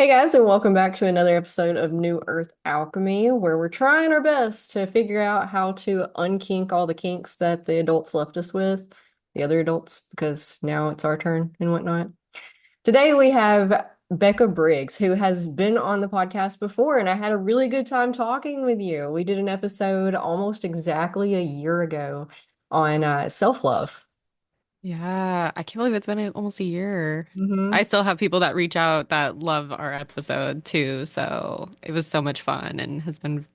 Hey guys, and welcome back to another episode of New Earth Alchemy, where we're trying our best to figure out how to unkink all the kinks that the adults left us with, the other adults, because now it's our turn and whatnot. Today we have Becca Briggs, who has been on the podcast before, and I had a really good time talking with you. We did an episode almost exactly a year ago on self-love. Yeah, I can't believe it's been almost a year. I Hmm. still have people that reach out that love our episode too, so it was so much fun and has been,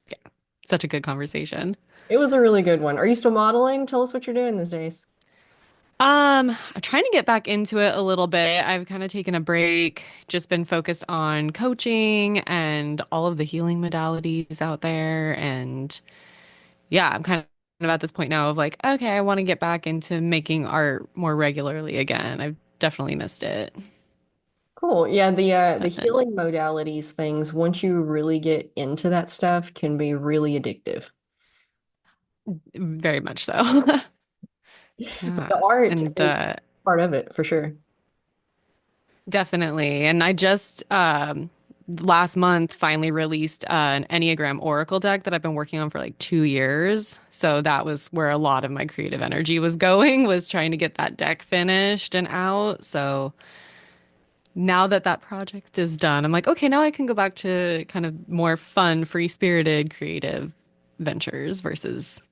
yeah, such a good conversation. It was a really good one. Are you still modeling? Tell us what you're doing these days. I'm trying to get back into it a little bit. I've kind of taken a break, just been focused on coaching and all of the healing modalities out there. And yeah, I'm kind of at this point now of like, okay, I want to get back into making art more regularly again. I've definitely missed it. Cool. Yeah, the But healing modalities things, once you really get into that stuff, can be really addictive. very much so. But Yeah. the art And is part of it for sure. definitely. And I just last month finally released an Enneagram Oracle deck that I've been working on for like 2 years. So that was where a lot of my creative energy was going, was trying to get that deck finished and out. So now that that project is done, I'm like, okay, now I can go back to kind of more fun, free-spirited, creative ventures versus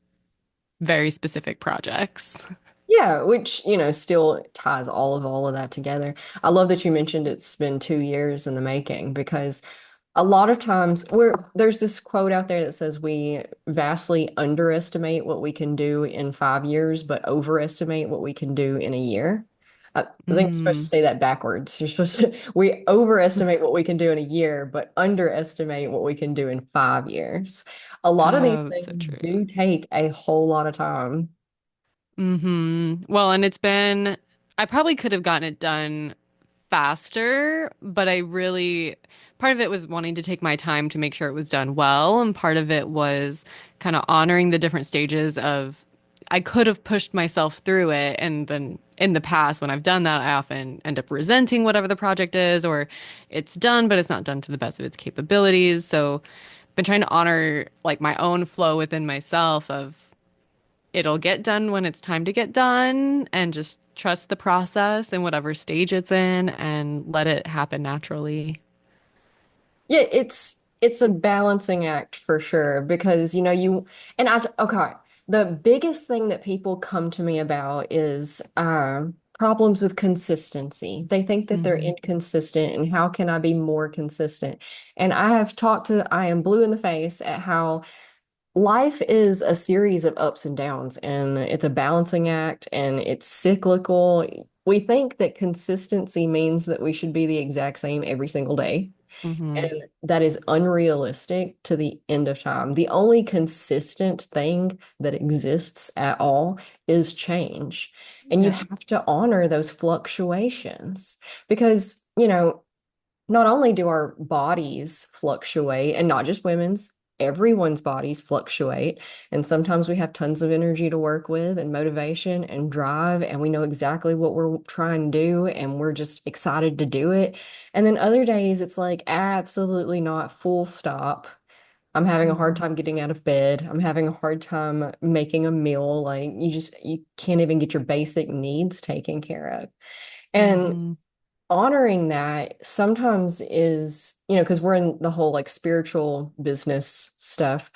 very specific projects. Yeah, which, still ties all of that together. I love that you mentioned it's been 2 years in the making because a lot of times there's this quote out there that says we vastly underestimate what we can do in 5 years, but overestimate what we can do in a year. I think you're supposed to Mm. say that backwards. You're supposed to, we overestimate what we can do in a year, but underestimate what we can do in 5 years. A lot of these Oh, that's things so true. do take a whole lot of time. Well, and it's been, I probably could have gotten it done faster, but part of it was wanting to take my time to make sure it was done well. And part of it was kind of honoring the different stages of, I could have pushed myself through it. And then in the past, when I've done that, I often end up resenting whatever the project is, or it's done, but it's not done to the best of its capabilities. So, been trying to honor like my own flow within myself of, it'll get done when it's time to get done and just trust the process in whatever stage it's in and let it happen naturally. Yeah, it's a balancing act for sure because okay, the biggest thing that people come to me about is problems with consistency. They think that they're Hmm. inconsistent and how can I be more consistent? And I am blue in the face at how life is a series of ups and downs, and it's a balancing act and it's cyclical. We think that consistency means that we should be the exact same every single day. Hmm. And that is unrealistic to the end of time. The only consistent thing that exists at all is change. And you Yeah. have to honor those fluctuations because, not only do our bodies fluctuate, and not just women's, everyone's bodies fluctuate. And sometimes we have tons of energy to work with and motivation and drive, and we know exactly what we're trying to do, and we're just excited to do it. And then other days, it's like, absolutely not, full stop. I'm having a hard Hmm. time getting out of bed. I'm having a hard time making a meal. Like, you can't even get your basic needs taken care of. And Hmm. honoring that sometimes is, because we're in the whole like spiritual business stuff,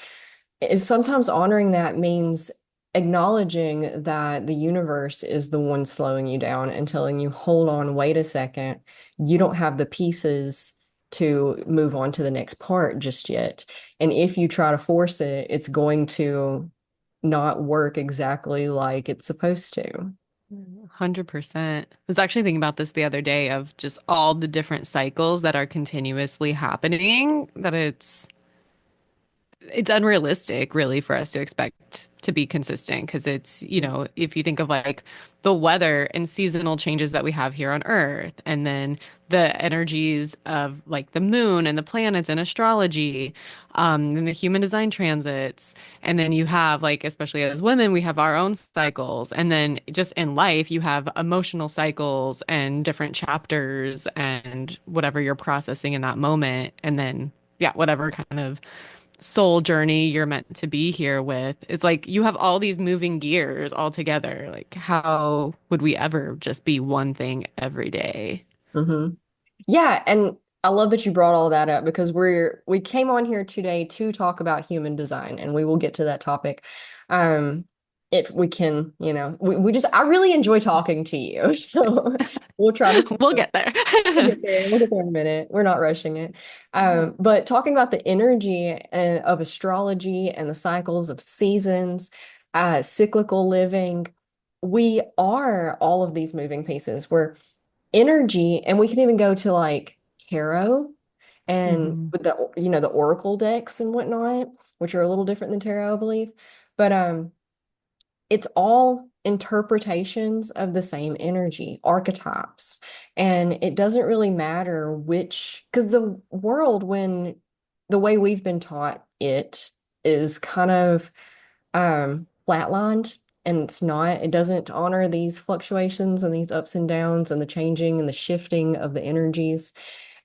is sometimes honoring that means acknowledging that the universe is the one slowing you down and telling you, hold on, wait a second, you don't have the pieces to move on to the next part just yet. And if you try to force it, it's going to not work exactly like it's supposed to. 100%. I was actually thinking about this the other day of just all the different cycles that are continuously happening, that it's it's unrealistic really for us to expect to be consistent because it's, if you think of like the weather and seasonal changes that we have here on Earth, and then the energies of like the moon and the planets and astrology, and the human design transits, and then you have like, especially as women, we have our own cycles, and then just in life, you have emotional cycles and different chapters and whatever you're processing in that moment, and then yeah, whatever kind of soul journey you're meant to be here with. It's like you have all these moving gears all together. Like, how would we ever just be one thing every day? Hmm. Yeah, and I love that you brought all that up because we came on here today to talk about human design, and we will get to that topic. Um, if we can, we just I really enjoy talking to you, so we'll try to We'll get there. we'll get there. We'll get there in a minute. We're not rushing it. But talking about the energy of astrology and the cycles of seasons, cyclical living, we are all of these moving pieces. We're energy, and we can even go to like tarot and Hmm. with the oracle decks and whatnot, which are a little different than tarot, I believe. But it's all interpretations of the same energy, archetypes. And it doesn't really matter which, because the world, when the way we've been taught it is kind of flatlined, and it doesn't honor these fluctuations and these ups and downs and the changing and the shifting of the energies.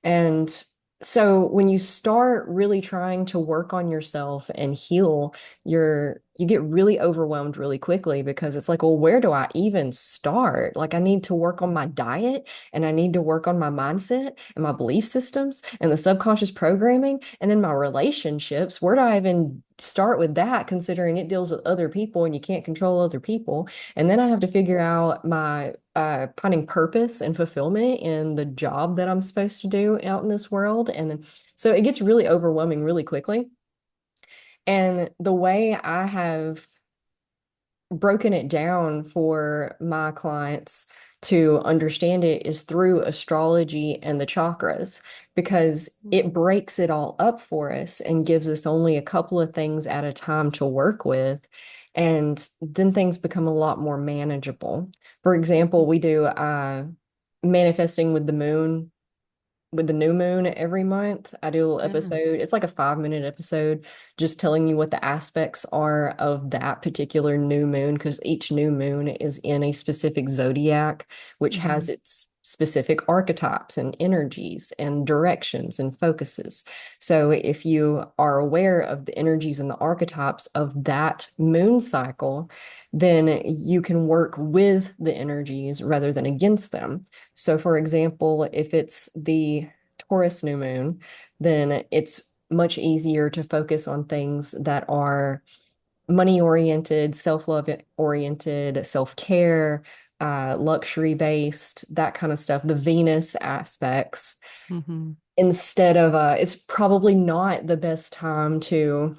And so when you start really trying to work on yourself and heal, you get really overwhelmed really quickly because it's like, well, where do I even start? Like I need to work on my diet, and I need to work on my mindset and my belief systems and the subconscious programming and then my relationships. Where do I even start with that, considering it deals with other people and you can't control other people? And then I have to figure out my finding purpose and fulfillment in the job that I'm supposed to do out in this world. And then, so it gets really overwhelming really quickly. And the way I have broken it down for my clients to understand it is through astrology and the chakras, because it breaks it all up for us and gives us only a couple of things at a time to work with. And then things become a lot more manageable. For example, we do manifesting with the new moon every month. I do a little Yeah. episode. It's like a 5-minute episode, just telling you what the aspects are of that particular new moon, because each new moon is in a specific zodiac, which Hmm. has its specific archetypes and energies and directions and focuses. So if you are aware of the energies and the archetypes of that moon cycle, then you can work with the energies rather than against them. So, for example, if it's the Taurus new moon, then it's much easier to focus on things that are money oriented, self-love oriented, self-care, luxury based, that kind of stuff, the Venus aspects, Hmm. instead of it's probably not the best time to,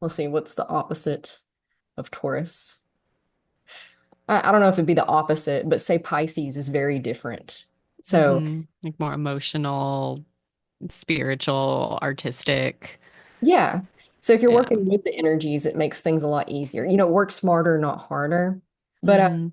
let's see, what's the opposite of Taurus? I don't know if it'd be the opposite, but say Pisces is very different. So Like more emotional, spiritual, artistic. yeah. So if you're Yeah. working with the energies, it makes things a lot easier. Work smarter, not harder. But Hmm.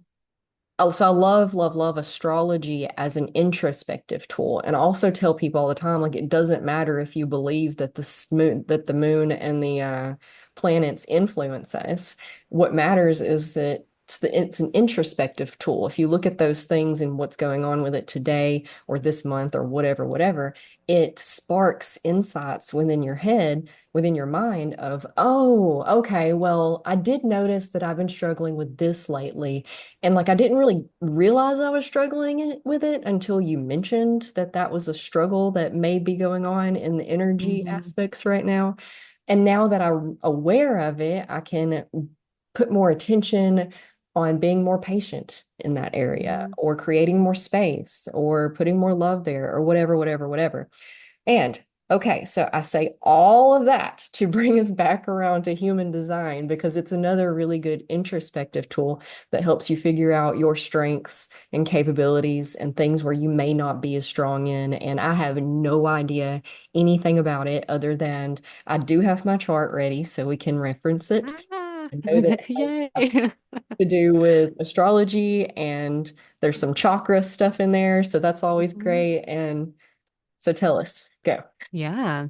so I love, love, love astrology as an introspective tool. And I also tell people all the time, like it doesn't matter if you believe that the moon and the planets influence us. What matters is that it's an introspective tool. If you look at those things and what's going on with it today or this month or whatever, whatever, it sparks insights within your head, within your mind of, oh, okay, well, I did notice that I've been struggling with this lately. And like I didn't really realize I was with it until you mentioned that that was a struggle that may be going on in the energy Hmm. aspects right now. And now that I'm aware of it, I can put more attention on being more patient in that area, Hmm. or creating more space, or putting more love there, or whatever, whatever, whatever. And Okay, so I say all of that to bring us back around to human design because it's another really good introspective tool that helps you figure out your strengths and capabilities and things where you may not be as strong in. And I have no idea anything about it other than I do have my chart ready so we can reference it. Ah, I know that it has stuff yay. to do with astrology and there's some chakra stuff in there, so that's always Mhm. great. And so tell us, go. Yeah.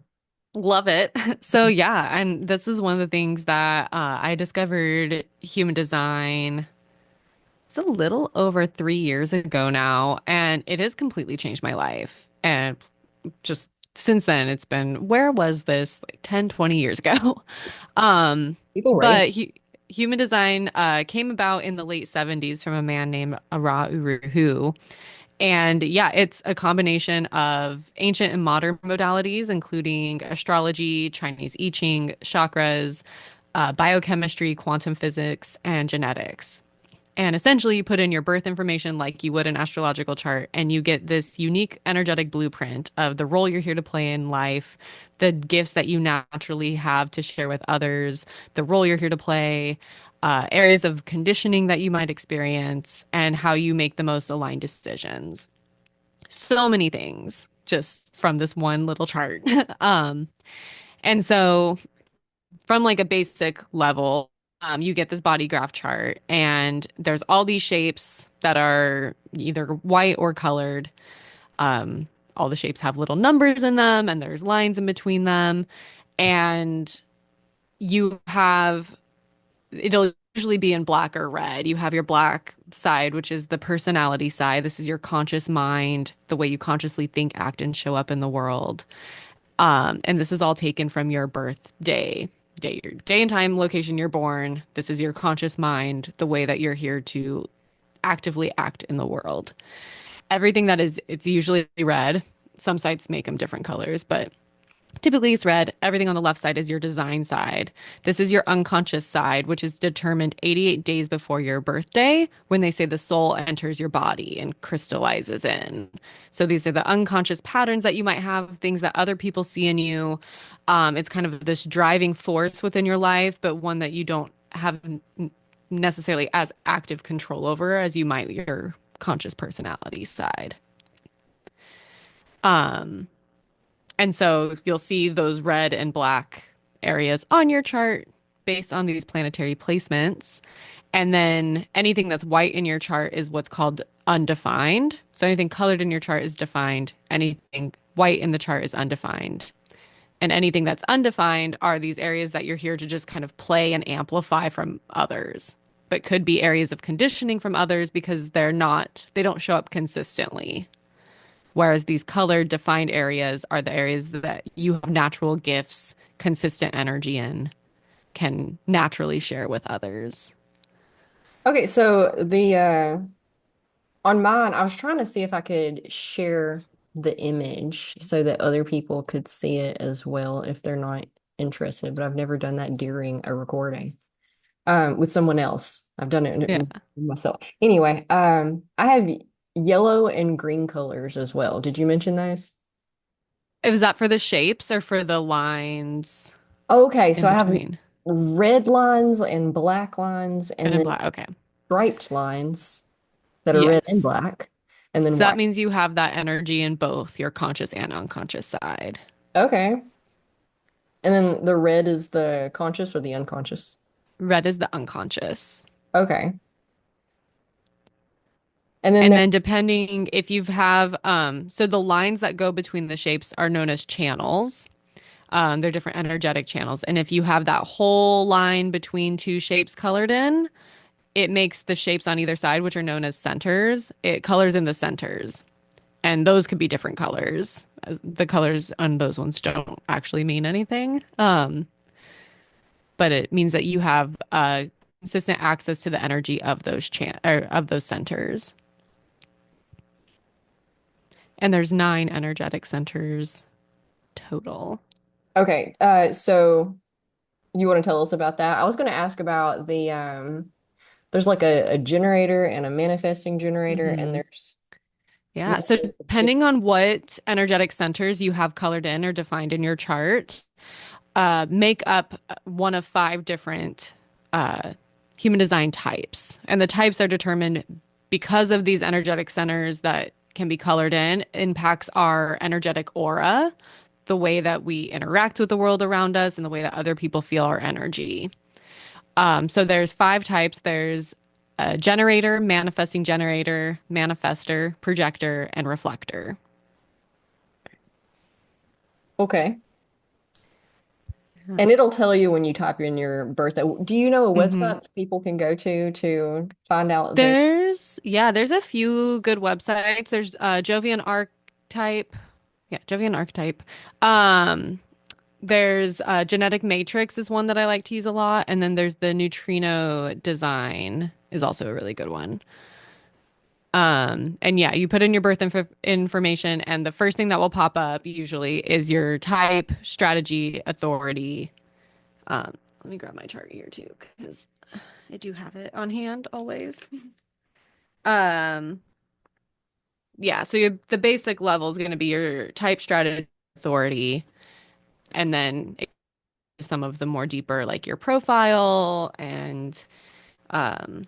Love it. So yeah, and this is one of the things that I discovered human design. It's a little over 3 years ago now, and it has completely changed my life. And just since then, it's been, where was this like 10, 20 years ago? Um, People rank. but human design came about in the late 70s from a man named Ara Uru. And yeah, it's a combination of ancient and modern modalities, including astrology, Chinese I Ching, chakras, biochemistry, quantum physics, and genetics. And essentially, you put in your birth information like you would an astrological chart, and you get this unique energetic blueprint of the role you're here to play in life, the gifts that you naturally have to share with others, the role you're here to play, areas of conditioning that you might experience, and how you make the most aligned decisions. So many things just from this one little chart. And so from like a basic level, you get this body graph chart, and there's all these shapes that are either white or colored. All the shapes have little numbers in them, and there's lines in between them. And you have, it'll usually be in black or red. You have your black side, which is the personality side. This is your conscious mind, the way you consciously think, act, and show up in the world. And this is all taken from your birthday, your day and time, location you're born. This is your conscious mind, the way that you're here to actively act in the world. Everything that is, it's usually red. Some sites make them different colors, but typically it's red. Everything on the left side is your design side. This is your unconscious side, which is determined 88 days before your birthday when they say the soul enters your body and crystallizes in. So these are the unconscious patterns that you might have, things that other people see in you. It's kind of this driving force within your life, but one that you don't have necessarily as active control over as you might your conscious personality side. Um, And so you'll see those red and black areas on your chart based on these planetary placements. And then anything that's white in your chart is what's called undefined. So anything colored in your chart is defined. Anything white in the chart is undefined. And anything that's undefined are these areas that you're here to just kind of play and amplify from others, but could be areas of conditioning from others because they don't show up consistently. Whereas these colored defined areas are the areas that you have natural gifts, consistent energy in, can naturally share with others. Okay, so the on mine, I was trying to see if I could share the image so that other people could see it as well if they're not interested, but I've never done that during a recording with someone else. I've done it Yeah. myself. Anyway, I have yellow and green colors as well. Did you mention those? Was that for the shapes or for the lines Okay, so in I have between? red lines and black lines Red and and then black. Okay. striped lines that are red and Yes. black and then So that white. means you have that energy in both your conscious and unconscious side. Okay. And then the red is the conscious or the unconscious? Red is the unconscious. Okay. And then And there, then depending if you have so the lines that go between the shapes are known as channels. They're different energetic channels. And if you have that whole line between two shapes colored in, it makes the shapes on either side, which are known as centers, it colors in the centers. And those could be different colors. The colors on those ones don't actually mean anything. But it means that you have consistent access to the energy of of those centers. And there's 9 energetic centers total. okay. So you want to tell us about that? I was going to ask about the there's like a generator and a manifesting generator and Hmm. there's Yeah. So depending on what energetic centers you have colored in or defined in your chart, make up one of five different uh, human design types. And the types are determined because of these energetic centers that can be colored in, impacts our energetic aura, the way that we interact with the world around us, and the way that other people feel our energy. So there's five types. There's a generator, manifesting generator, manifester, projector, and reflector. Okay. And it'll tell you when you type in your birthday. Do you know a Hmm. website that people can go to find out their? There's a few good websites. There's Jovian Archetype. Yeah, Jovian Archetype. Um, there's Genetic Matrix is one that I like to use a lot, and then there's the Neutrino Design is also a really good one. And yeah, you put in your information, and the first thing that will pop up usually is your type, strategy, authority. Let me grab my chart here too, because I do have it on hand always. Um, yeah, so the basic level is going to be your type, strategy, authority, and then some of the more deeper, like your profile, and um,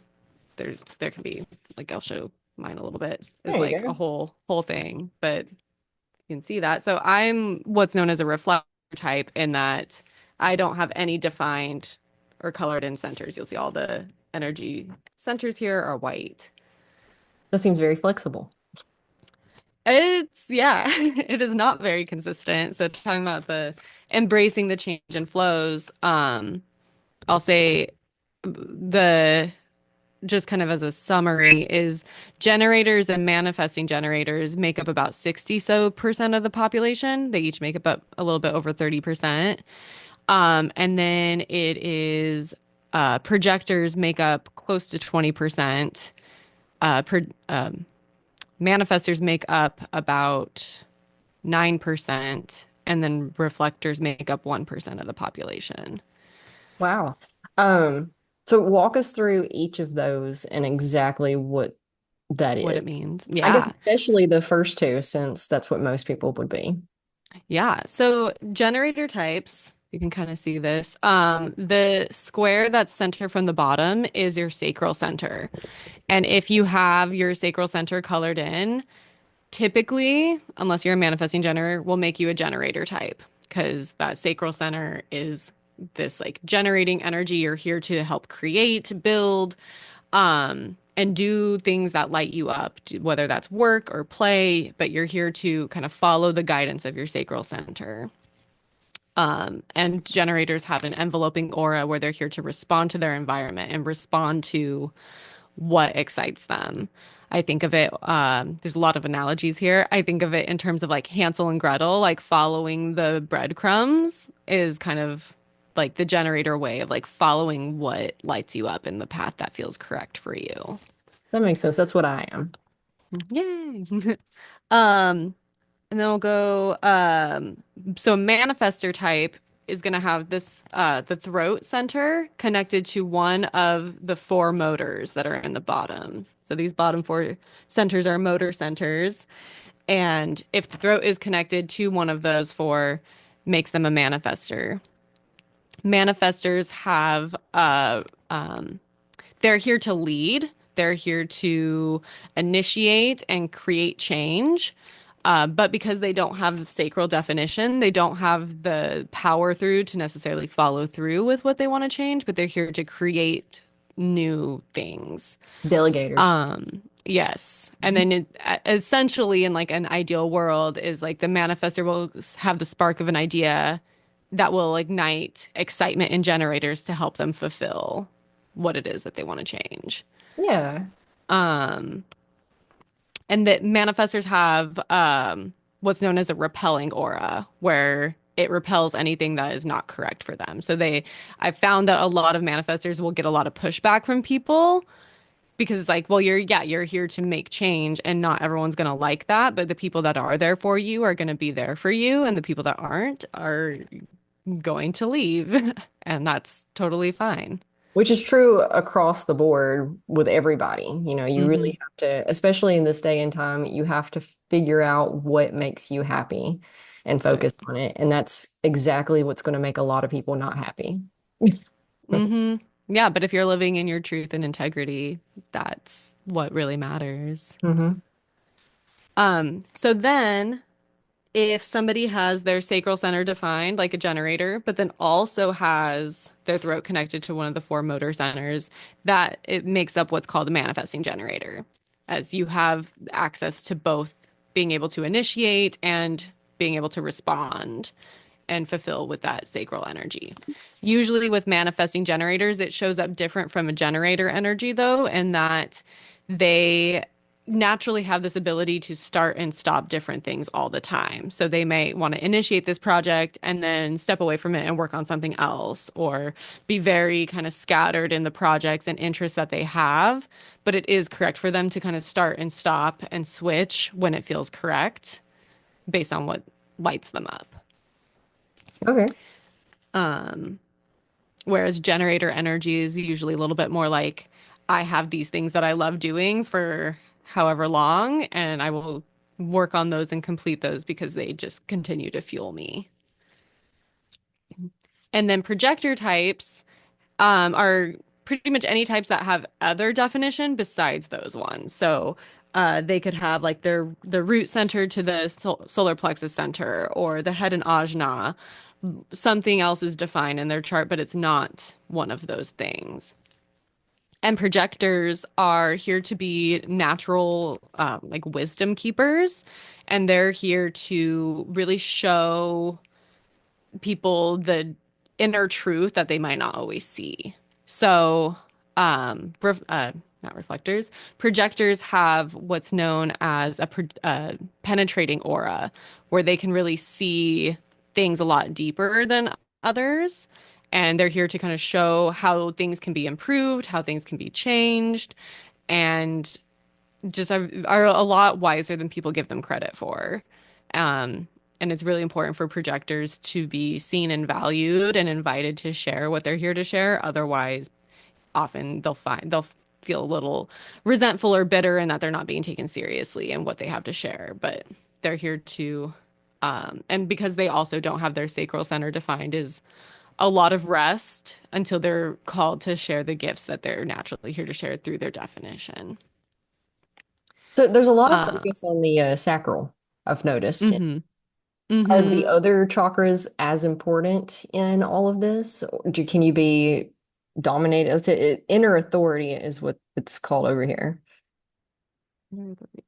there can be like I'll show mine a little bit is There you like a go. whole thing, but you can see that. So I'm what's known as a reflector type in that I don't have any defined or colored in centers. You'll see all the energy centers here are white. That seems very flexible. It's yeah, it is not very consistent. So talking about the embracing the change and flows, I'll say the just kind of as a summary is generators and manifesting generators make up about 60 so percent of the population. They each make up a little bit over 30%. And then it is projectors make up close to 20%. Pro Manifestors make up about 9%, and then reflectors make up 1% of the population. Wow. Um, so walk us through each of those and exactly what that What is. it means. I guess Yeah. especially the first two, since that's what most people would be. Yeah. So generator types, you can kind of see this. The square that's center from the bottom is your sacral center. And if you have your sacral center colored in, typically, unless you're a manifesting generator, will make you a generator type because that sacral center is this like generating energy. You're here to help create, build, and do things that light you up, whether that's work or play, but you're here to kind of follow the guidance of your sacral center. And generators have an enveloping aura where they're here to respond to their environment and respond to what excites them. I think of it, there's a lot of analogies here. I think of it in terms of like Hansel and Gretel, like following the breadcrumbs is kind of like the generator way of like following what lights you up in the path that feels correct for you. That makes sense. That's what I am. Yay. Um, and then we'll go, so manifester type is going to have this, the throat center connected to one of the four motors that are in the bottom. So these bottom four centers are motor centers. And if the throat is connected to one of those four, makes them a manifester. Manifestors have they're here to lead. They're here to initiate and create change. But because they don't have sacral definition, they don't have the power through to necessarily follow through with what they want to change, but they're here to create new things. Delegators. Yes. And then essentially in like an ideal world is like the manifestor will have the spark of an idea that will ignite excitement in generators to help them fulfill what it is that they want to change. Yeah. And that manifestors have what's known as a repelling aura, where it repels anything that is not correct for them. So I've found that a lot of manifestors will get a lot of pushback from people because it's like, well, you're here to make change and not everyone's going to like that. But the people that are there for you are going to be there for you. And the people that aren't are going to leave. And that's totally fine. Which is true across the board with everybody. You know, you Hmm. really have to, especially in this day and time, you have to figure out what makes you happy and Right. focus on it. And that's exactly what's going to make a lot of people not happy. Hmm. Yeah, but if you're living in your truth and integrity, that's what really matters. Hmm. So then if somebody has their sacral center defined like a generator, but then also has their throat connected to one of the four motor centers, that it makes up what's called a manifesting generator, as you have access to both being able to initiate and being able to respond and fulfill with that sacral energy. Usually with manifesting generators, it shows up different from a generator energy though, in that they naturally have this ability to start and stop different things all the time. So they may want to initiate this project and then step away from it and work on something else, or be very kind of scattered in the projects and interests that they have. But it is correct for them to kind of start and stop and switch when it feels correct based on what lights them up. Okay. Whereas generator energy is usually a little bit more like, I have these things that I love doing for however long, and I will work on those and complete those because they just continue to fuel me. And then projector types are pretty much any types that have other definition besides those ones. So they could have like the root center to the solar plexus center, or the head and ajna. Something else is defined in their chart, but it's not one of those things. And projectors are here to be natural, like wisdom keepers, and they're here to really show people the inner truth that they might not always see. So, not reflectors, projectors have what's known as a penetrating aura, where they can really see things a lot deeper than others. And they're here to kind of show how things can be improved, how things can be changed, and just are a lot wiser than people give them credit for. Um, and it's really important for projectors to be seen and valued and invited to share what they're here to share. Otherwise, often they'll feel a little resentful or bitter in that they're not being taken seriously in what they have to share. But they're here to, and because they also don't have their sacral center defined, is a lot of rest until they're called to share the gifts that they're naturally here to share through their definition. So there's a lot of Uh, focus on the sacral, I've noticed. mm-hmm. Are Mm-hmm. the other chakras as important in all of this? Or can you be dominated? Inner authority is what it's called over here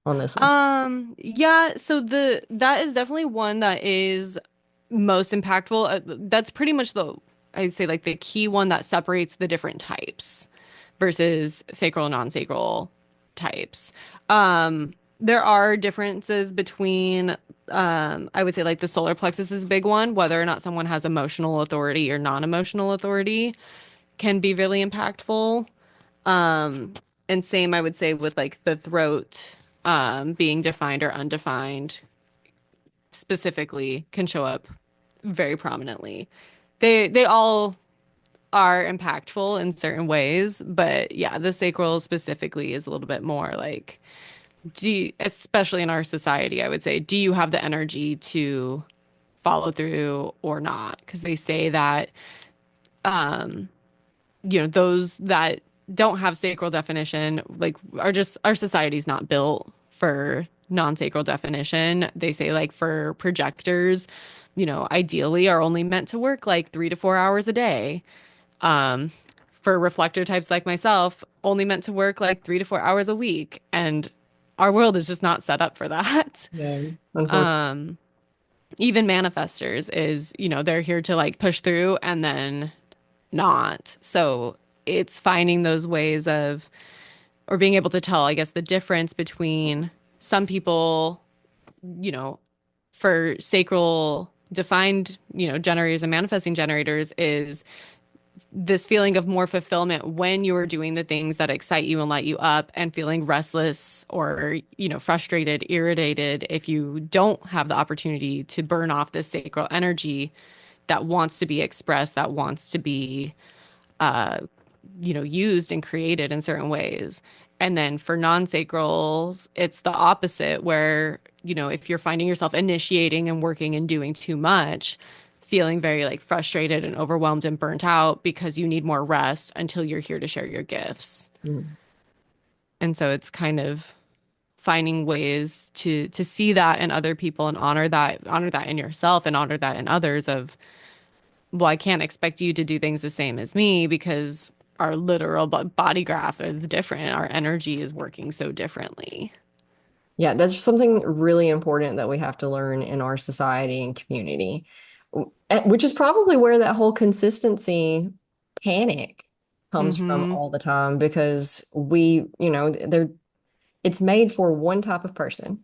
on this one. Yeah, so the that is definitely one that is most impactful. That's pretty much I'd say like the key one that separates the different types versus sacral and non-sacral types. There are differences between I would say like the solar plexus is a big one, whether or not someone has emotional authority or non-emotional authority can be really impactful. Um, and same, I would say, with like the throat being defined or undefined specifically can show up very prominently. They all are impactful in certain ways, but yeah, the sacral specifically is a little bit more like, especially in our society, I would say, do you have the energy to follow through or not? Because they say that those that don't have sacral definition, like, are just, our society's not built for non-sacral definition. They say like for projectors, ideally are only meant to work like 3 to 4 hours a day. Um, for reflector types like myself, only meant to work like 3 to 4 hours a week. And our world is just not set up for that. Yeah, unfortunately. Even manifestors is, they're here to like push through and then not. So it's finding those ways of, or being able to tell, I guess, the difference between some people, you know, for sacral defined, generators and manifesting generators is this feeling of more fulfillment when you are doing the things that excite you and light you up, and feeling restless or, frustrated, irritated if you don't have the opportunity to burn off this sacral energy that wants to be expressed, that wants to be used and created in certain ways. And then for non-sacrals, it's the opposite, where, if you're finding yourself initiating and working and doing too much, feeling very like frustrated and overwhelmed and burnt out because you need more rest until you're here to share your gifts. Mm. And so it's kind of finding ways to see that in other people and honor that in yourself and honor that in others of, well, I can't expect you to do things the same as me because our literal body graph is different. Our energy is working so differently. Yeah, that's something really important that we have to learn in our society and community, which is probably where that whole consistency panic comes from Mm-hmm. all the time because it's made for one type of person.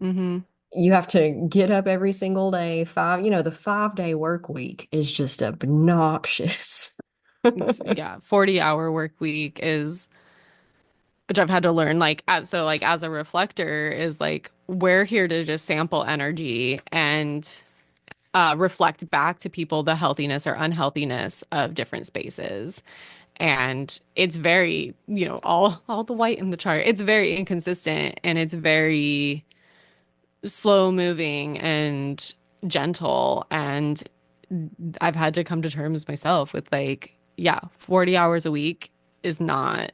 Mm-hmm. You have to get up every single day, the 5-day work week is just obnoxious. Yeah, 40-hour work week is, which I've had to learn, as a reflector, is like we're here to just sample energy and reflect back to people the healthiness or unhealthiness of different spaces. And it's very, all the white in the chart. It's very inconsistent and it's very slow moving and gentle. And I've had to come to terms myself with like, yeah, 40 hours a week is not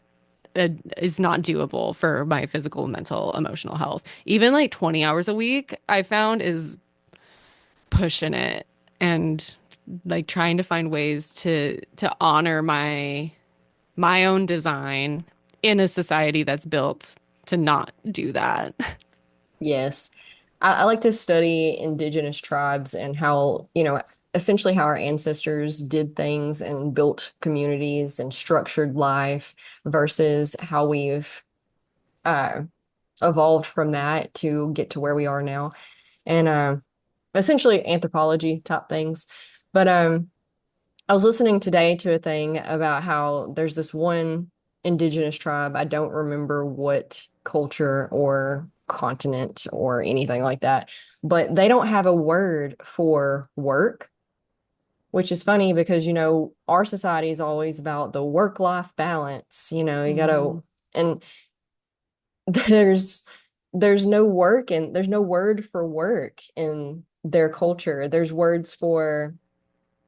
is not doable for my physical, mental, emotional health. Even like 20 hours a week, I found is pushing it, and like trying to find ways to honor my own design in a society that's built to not do that. Yes. I like to study indigenous tribes and how, essentially how our ancestors did things and built communities and structured life versus how we've uh, evolved from that to get to where we are now. And essentially anthropology type things. But I was listening today to a thing about how there's this one indigenous tribe. I don't remember what culture or continent or anything like that, but they don't have a word for work, which is funny because, our society is always about the work-life balance. You gotta, Hmm. and there's there's no work and there's no word for work in their culture. There's words for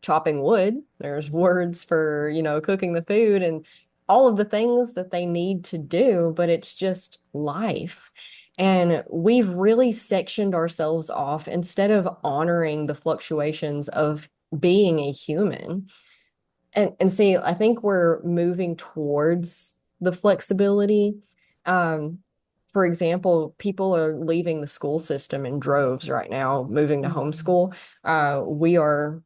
chopping wood. There's words for, cooking the food and all of the things that they need to do, but it's just life. And we've really sectioned ourselves off instead of honoring the fluctuations of being a human. And see, I think we're moving towards the flexibility. Um, for example, people are leaving the school system in droves right now, moving to Hmm. homeschool. We are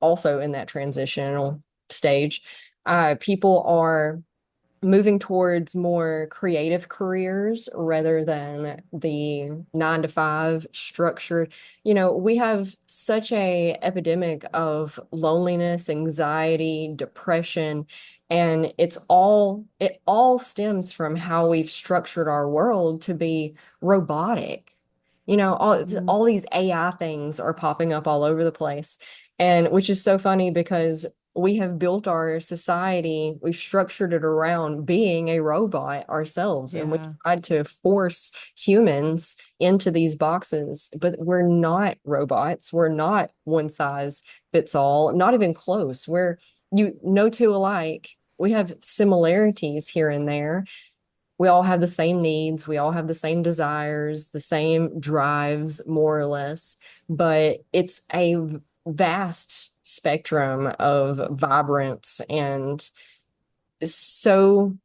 also in that transitional stage. People are moving towards more creative careers rather than the 9 to 5 structured. We have such a epidemic of loneliness, anxiety, depression, and it all stems from how we've structured our world to be robotic. Hmm. All these AI things are popping up all over the place. And which is so funny because we have built our society, we've structured it around being a robot ourselves, and we've Yeah. tried to force humans into these boxes, but we're not robots. We're not one size fits all, not even close. We're no two alike. We have similarities here and there. We all have the same needs, we all have the same desires, the same drives, more or less, but it's a vast spectrum of vibrance and so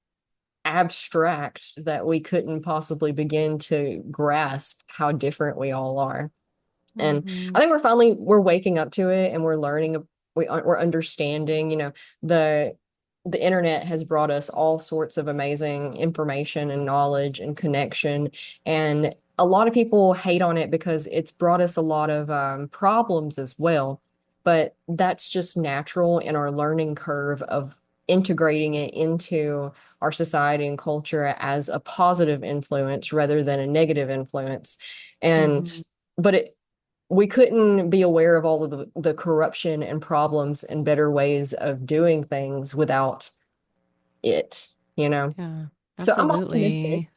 abstract that we couldn't possibly begin to grasp how different we all are. And Hmm. I think we're waking up to it and we're learning, we're understanding, the the internet has brought us all sorts of amazing information and knowledge and connection. And a lot of people hate on it because it's brought us a lot of problems as well. But that's just natural in our learning curve of integrating it into our society and culture as a positive influence rather than a negative influence. And Hmm. but we couldn't be aware of all of the corruption and problems and better ways of doing things without it, you know? Yeah, So I'm optimistic. absolutely.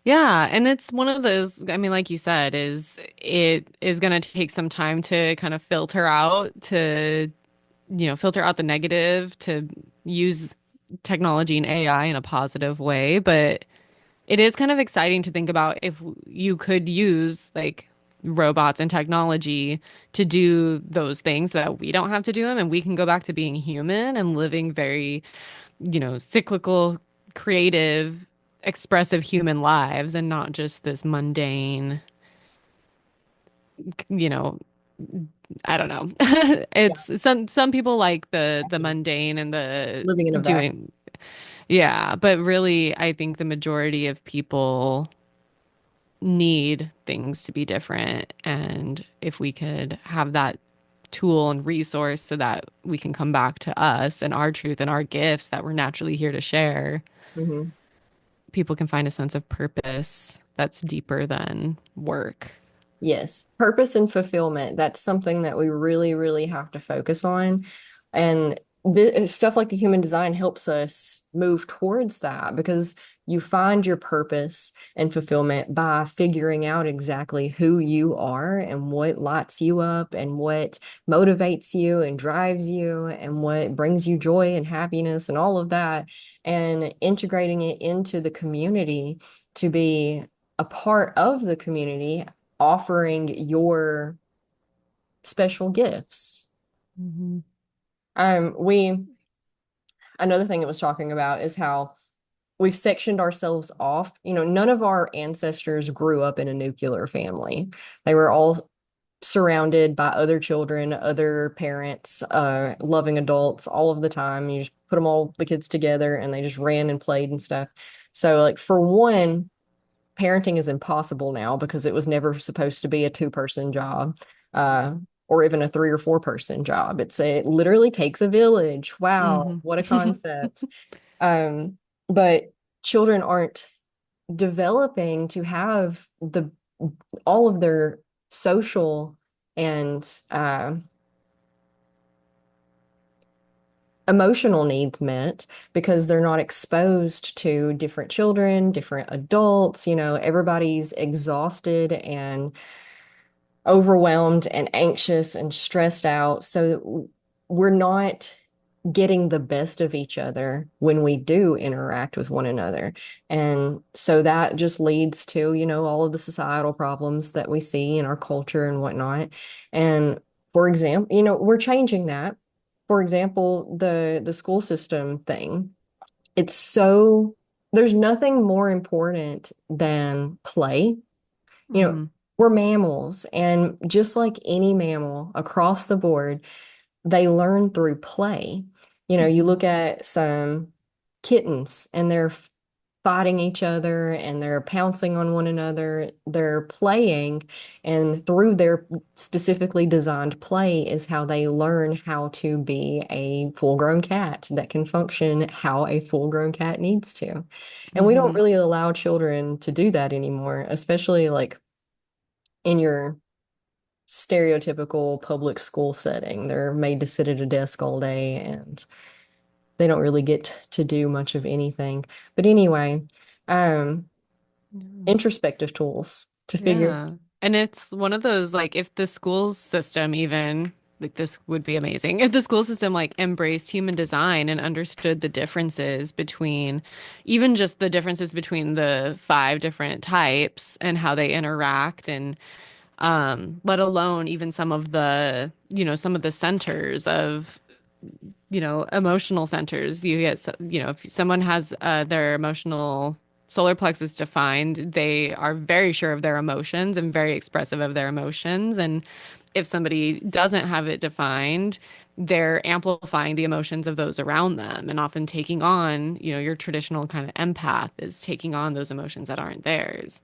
Yeah, and it's one of those, I mean, like you said, is it is going to take some time to kind of filter out to, filter out the negative, to use technology and AI in a positive way, but it is kind of exciting to think about if you could use like robots and technology to do those things so that we don't have to do them and we can go back to being human and living very, cyclical, creative, expressive human lives and not just this mundane, you know, I don't know. Yeah. It's some people like the mundane and the Living in a vacuum. doing, yeah, but really I think the majority of people need things to be different. And if we could have that tool and resource so that we can come back to us and our truth and our gifts that we're naturally here to share, Mhm. people can find a sense of purpose that's deeper than work. Yes, purpose and fulfillment. That's something that we really, really have to focus on. And stuff like the human design helps us move towards that because you find your purpose and fulfillment by figuring out exactly who you are and what lights you up and what motivates you and drives you and what brings you joy and happiness and all of that, and integrating it into the community to be a part of the community offering your special gifts. Hmm. We another thing it was talking about is how we've sectioned ourselves off. You know, none of our ancestors grew up in a nuclear family. They were all surrounded by other children, other parents, loving adults all of the time. You just put them all the kids together and they just ran and played and stuff. So like for one, parenting is impossible now because it was never supposed to be a two-person job, uh, or even a three or four-person job. It literally takes a village. Wow, Hmm. what a concept. Um, but children aren't developing to have the all of their social and emotional needs met because they're not exposed to different children, different adults. You know, everybody's exhausted and overwhelmed and anxious and stressed out. So we're not getting the best of each other when we do interact with one another. And so that just leads to, you know, all of the societal problems that we see in our culture and whatnot. And for example, you know, we're changing that. For example, the school system thing. It's so there's nothing more important than play. You know, Hmm. we're mammals, and just like any mammal across the board, they learn through play. You know, you Hmm. look at some kittens and they're fighting each other and they're pouncing on one another. They're playing, and through their specifically designed play is how they learn how to be a full-grown cat that can function how a full-grown cat needs to. And we don't Hmm. really allow children to do that anymore, especially like in your stereotypical public school setting. They're made to sit at a desk all day and they don't really get to do much of anything. But anyway, um, introspective tools to figure. Yeah. And it's one of those like if the school system even like this would be amazing. If the school system like embraced human design and understood the differences between even just the differences between the five different types and how they interact and let alone even some of the, some of the centers of emotional centers. You get, if someone has their emotional solar plexus defined, they are very sure of their emotions and very expressive of their emotions. And if somebody doesn't have it defined, they're amplifying the emotions of those around them and often taking on, your traditional kind of empath is taking on those emotions that aren't theirs.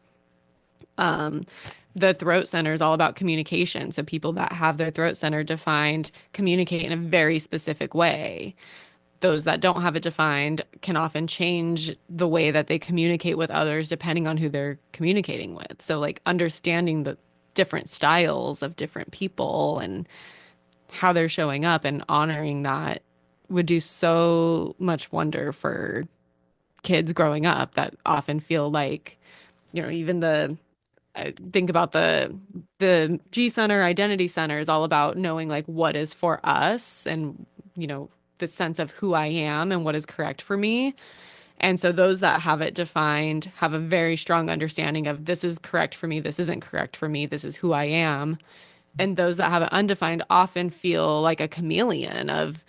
The throat center is all about communication. So people that have their throat center defined communicate in a very specific way. Those that don't have it defined can often change the way that they communicate with others depending on who they're communicating with. So, like, understanding the different styles of different people and how they're showing up and honoring that would do so much wonder for kids growing up that often feel like, even I think about the G Center, Identity Center is all about knowing like what is for us and, you know, the sense of who I am and what is correct for me. And so those that have it defined have a very strong understanding of this is correct for me, this isn't correct for me, this is who I am. And those that have it undefined often feel like a chameleon of,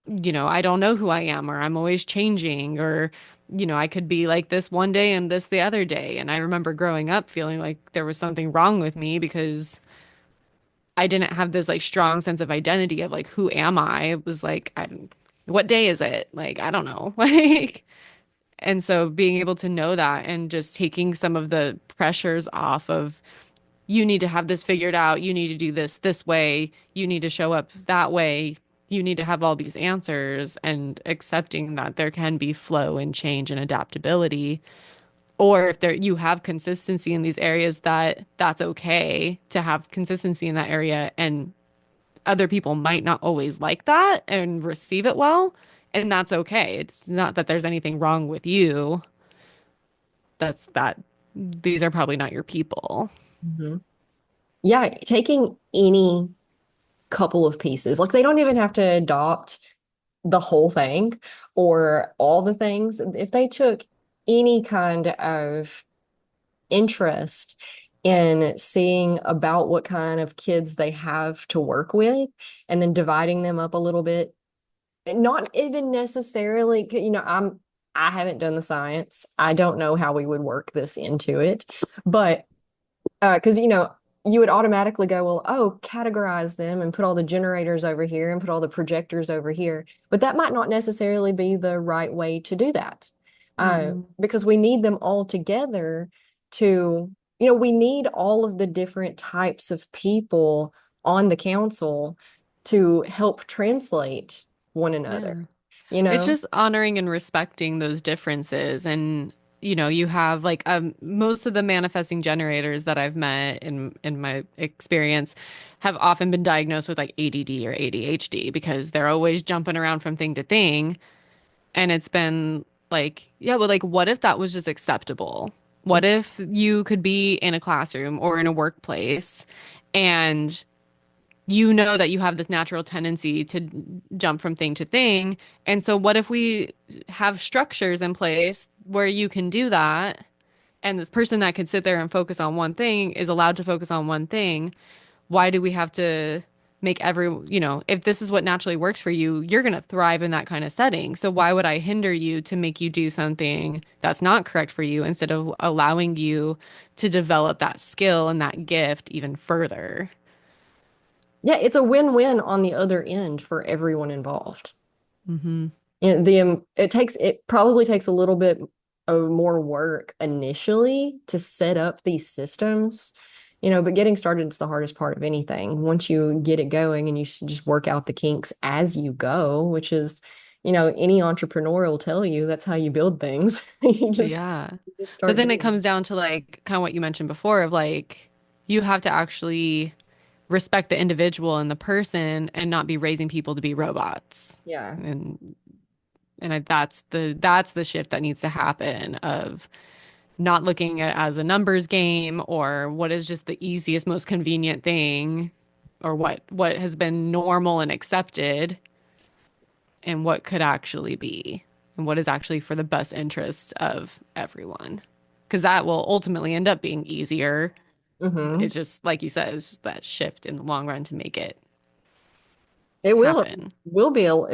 I don't know who I am, or I'm always changing, or, I could be like this one day and this the other day. And I remember growing up feeling like there was something wrong with me because I didn't have this like strong sense of identity of like, who am I? It was like, what day is it? Like, I don't know. Like, and so being able to know that and just taking some of the pressures off of you need to have this figured out, you need to do this way, you need to show up that way, you need to have all these answers and accepting that there can be flow and change and adaptability. Or if there you have consistency in these areas that's okay to have consistency in that area and other people might not always like that and receive it well, and that's okay. It's not that there's anything wrong with you. That's that these are probably not your people. Mhm. Yeah, taking any couple of pieces, like they don't even have to adopt the whole thing or all the things. If they took any kind of interest in seeing about what kind of kids they have to work with and then dividing them up a little bit, not even necessarily, I haven't done the science. I don't know how we would work this into it, but because you would automatically go, well, oh, categorize them and put all the generators over here and put all the projectors over here. But that might not necessarily be the right way to do that. Mm-mm. Because we need them all together to, we need all of the different types of people on the council to help translate one another, Yeah. you It's know? just honoring and respecting those differences. And, you have like most of the manifesting generators that I've met in my experience have often been diagnosed with like ADD or ADHD because they're always jumping around from thing to thing. And it's been like, yeah, well, like, what if that was just acceptable? What if you could be in a classroom or in a workplace and you know that you have this natural tendency to jump from thing to thing. And so, what if we have structures in place where you can do that? And this person that could sit there and focus on one thing is allowed to focus on one thing. Why do we have to make if this is what naturally works for you, you're going to thrive in that kind of setting. So, why would I hinder you to make you do something that's not correct for you instead of allowing you to develop that skill and that gift even further? Yeah, it's a win-win on the other end for everyone involved. Hmm. It probably takes a little bit of more work initially to set up these systems, but getting started is the hardest part of anything. Once you get it going and you just work out the kinks as you go, which is, any entrepreneur will tell you that's how you build things. Yeah. You just But start then it doing comes down to like kind of what you mentioned before of like you have to actually respect the individual and the person and not be raising people to be robots. it. Yeah. And that's the shift that needs to happen of not looking at it as a numbers game or what is just the easiest, most convenient thing or what has been normal and accepted and what could actually be and what is actually for the best interest of everyone. Because that will ultimately end up being easier. Hmm. It's just, like you said, it's just that shift in the long run to make it It happen. it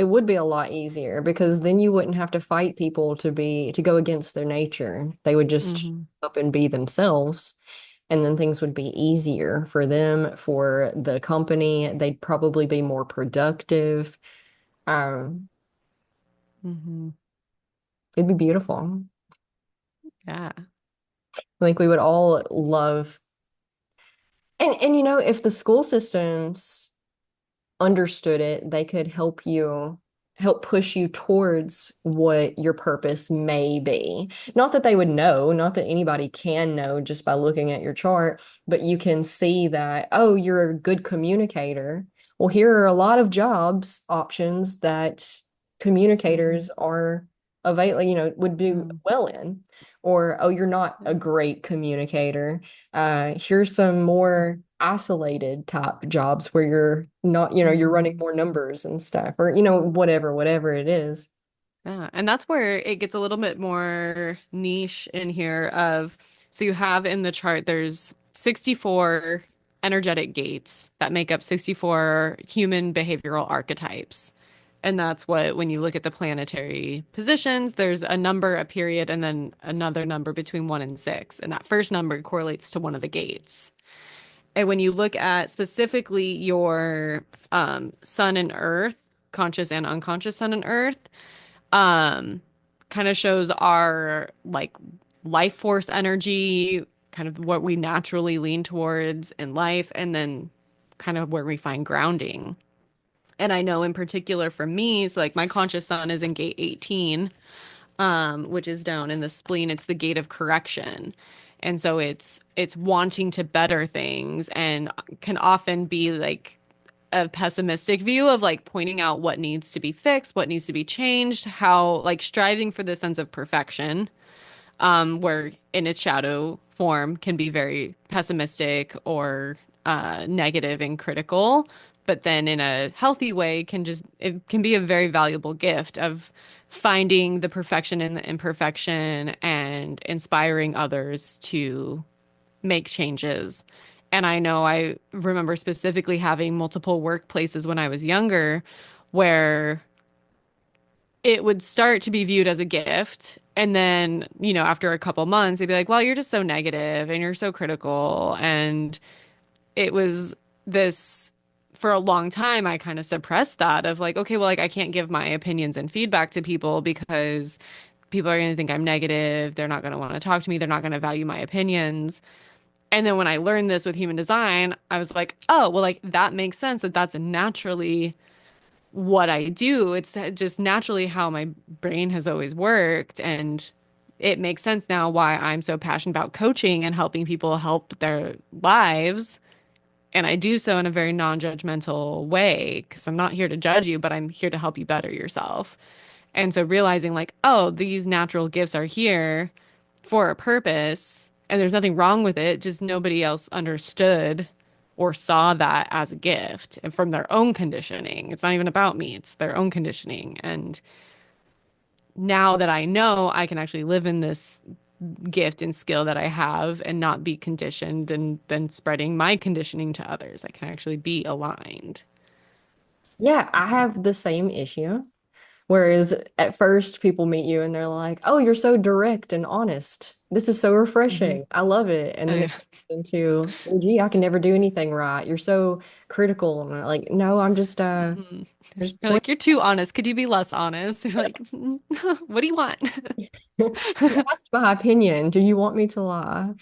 would be a lot easier because then you wouldn't have to fight people to go against their nature. They would just Hmm. up and be themselves, and then things would be easier for them, for the company. They'd probably be more productive. Um, Hmm. it'd be beautiful. Yeah. I think we would all love, and if the school systems understood it, they could help push you towards what your purpose may be. Not that they would know, not that anybody can know just by looking at your chart, but you can see that, oh, you're a good communicator. Well, here are a lot of jobs options that communicators are available, would do Mm-hmm. well in. Or, oh, you're not a great communicator. Here's some more isolated type jobs where you're not, you're running Mm-hmm. more numbers and stuff, or, whatever it is. Yeah, and that's where it gets a little bit more niche in here of so you have in the chart there's 64 energetic gates that make up 64 human behavioral archetypes. And that's what when you look at the planetary positions, there's a number, a period, and then another number between 1 and 6. And that first number correlates to one of the gates. And when you look at specifically your sun and earth, conscious and unconscious sun and earth, um kind of shows our like life force energy, kind of what we naturally lean towards in life, and then kind of where we find grounding. And I know in particular for me, so like my conscious sun is in gate 18, which is down in the spleen. It's the gate of correction. And so it's wanting to better things and can often be like a pessimistic view of like pointing out what needs to be fixed, what needs to be changed, how like striving for the sense of perfection, where in its shadow form can be very pessimistic or negative and critical, but then in a healthy way can just it can be a very valuable gift of finding the perfection in the imperfection and inspiring others to make changes. And I know I remember specifically having multiple workplaces when I was younger where it would start to be viewed as a gift. And then, after a couple months, they'd be like, well, you're just so negative and you're so critical. And it was this, for a long time, I kind of suppressed that of like, okay, well, like I can't give my opinions and feedback to people because people are going to think I'm negative. They're not going to want to talk to me. They're not going to value my opinions. And then when I learned this with human design, I was like, oh, well, like that makes sense that that's naturally what I do. It's just naturally how my brain has always worked. And it makes sense now why I'm so passionate about coaching and helping people help their lives. And I do so in a very non-judgmental way because I'm not here to judge you, but I'm here to help you better yourself. And so realizing like, oh, these natural gifts are here for a purpose and there's nothing wrong with it, just nobody else understood or saw that as a gift and from their own conditioning. It's not even about me, it's their own conditioning. And now that I know I can actually live in this gift and skill that I have and not be conditioned and then spreading my conditioning to others, I can actually be aligned. Yeah, I have the same issue. Whereas at first people meet you and they're like, "Oh, you're so direct and honest. This is so Hmm. refreshing. I love it." And Oh, then yeah. it goes into, "Oh, gee, I can never do anything right. You're so critical." And I'm like, "No, I'm Hmm. just You're point." like, you're too honest. Could you be less honest? You're like, what do you want? You asked my opinion. Do you want me to lie?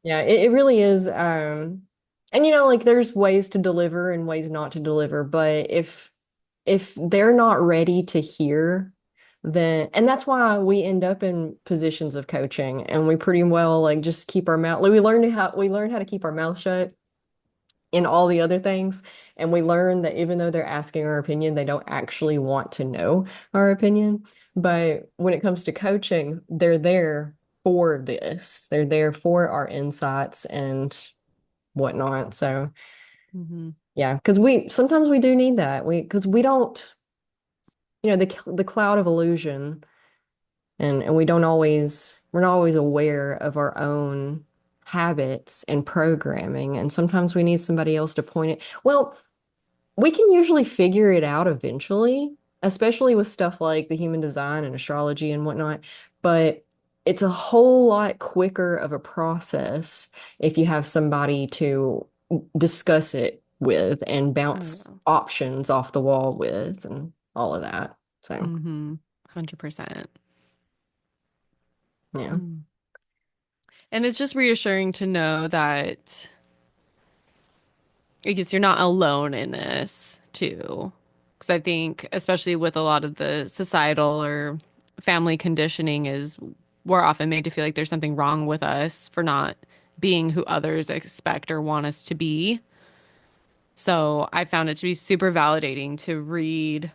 Yeah, it really is. And like there's ways to deliver and ways not to deliver, but if they're not ready to hear, then and that's why we end up in positions of coaching and we pretty well like just keep our mouth like, we learn how to keep our mouth shut in all the other things, and we learn that even though they're asking our opinion, they don't actually want to know our opinion. But when it comes to coaching, they're there for this. They're there for our insights and whatnot. So Hmm. yeah, because we sometimes we do need that. Because we don't, the cloud of illusion, and we're not always aware of our own habits and programming, and sometimes we need somebody else to point it. Well, we can usually figure it out eventually, especially with stuff like the human design and astrology and whatnot, but it's a whole lot quicker of a process if you have somebody to discuss it with and Oh, bounce yeah. options off the wall with and all of that. So, 100%. yeah. Mm. And it's just reassuring to know that I guess you're not alone in this too. Because I think, especially with a lot of the societal or family conditioning, is we're often made to feel like there's something wrong with us for not being who others expect or want us to be. So I found it to be super validating to read